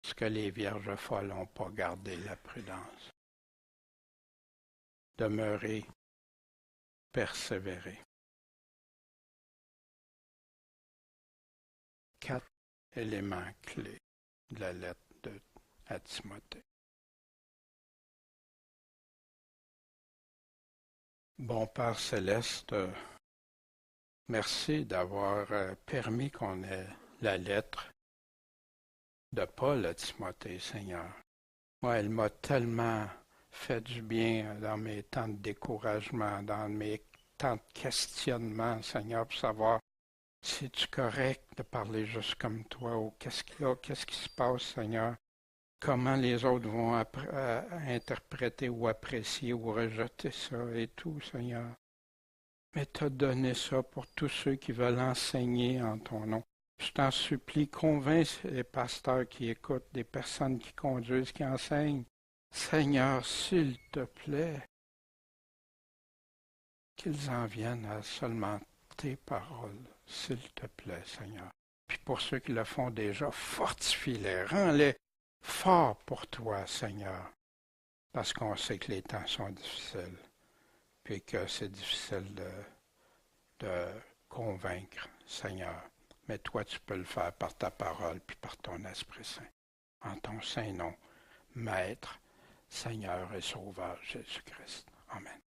Ce que les vierges folles n'ont pas gardé, la prudence. Demeurer, persévérer. 4 éléments clés de la lettre à Timothée. Bon Père céleste, merci d'avoir permis qu'on ait la lettre de Paul à Timothée, Seigneur. Moi, elle m'a tellement fait du bien dans mes temps de découragement, dans mes temps de questionnement, Seigneur, pour savoir si c'est correct de parler juste comme toi ou qu'est-ce qu'il y a, qu'est-ce qui se passe, Seigneur. Comment les autres vont interpréter ou apprécier ou rejeter ça et tout, Seigneur. Mais tu as donné ça pour tous ceux qui veulent enseigner en ton nom. Je t'en supplie, convainc les pasteurs qui écoutent, des personnes qui conduisent, qui enseignent. Seigneur, s'il te plaît, qu'ils en viennent à seulement tes paroles, s'il te plaît, Seigneur. Puis pour ceux qui le font déjà, fortifie-les, rends-les forts pour toi, Seigneur, parce qu'on sait que les temps sont difficiles. puis que c'est difficile de convaincre, Seigneur. Mais toi, tu peux le faire par ta parole puis par ton Esprit Saint. En ton saint nom, Maître, Seigneur et Sauveur Jésus-Christ. Amen.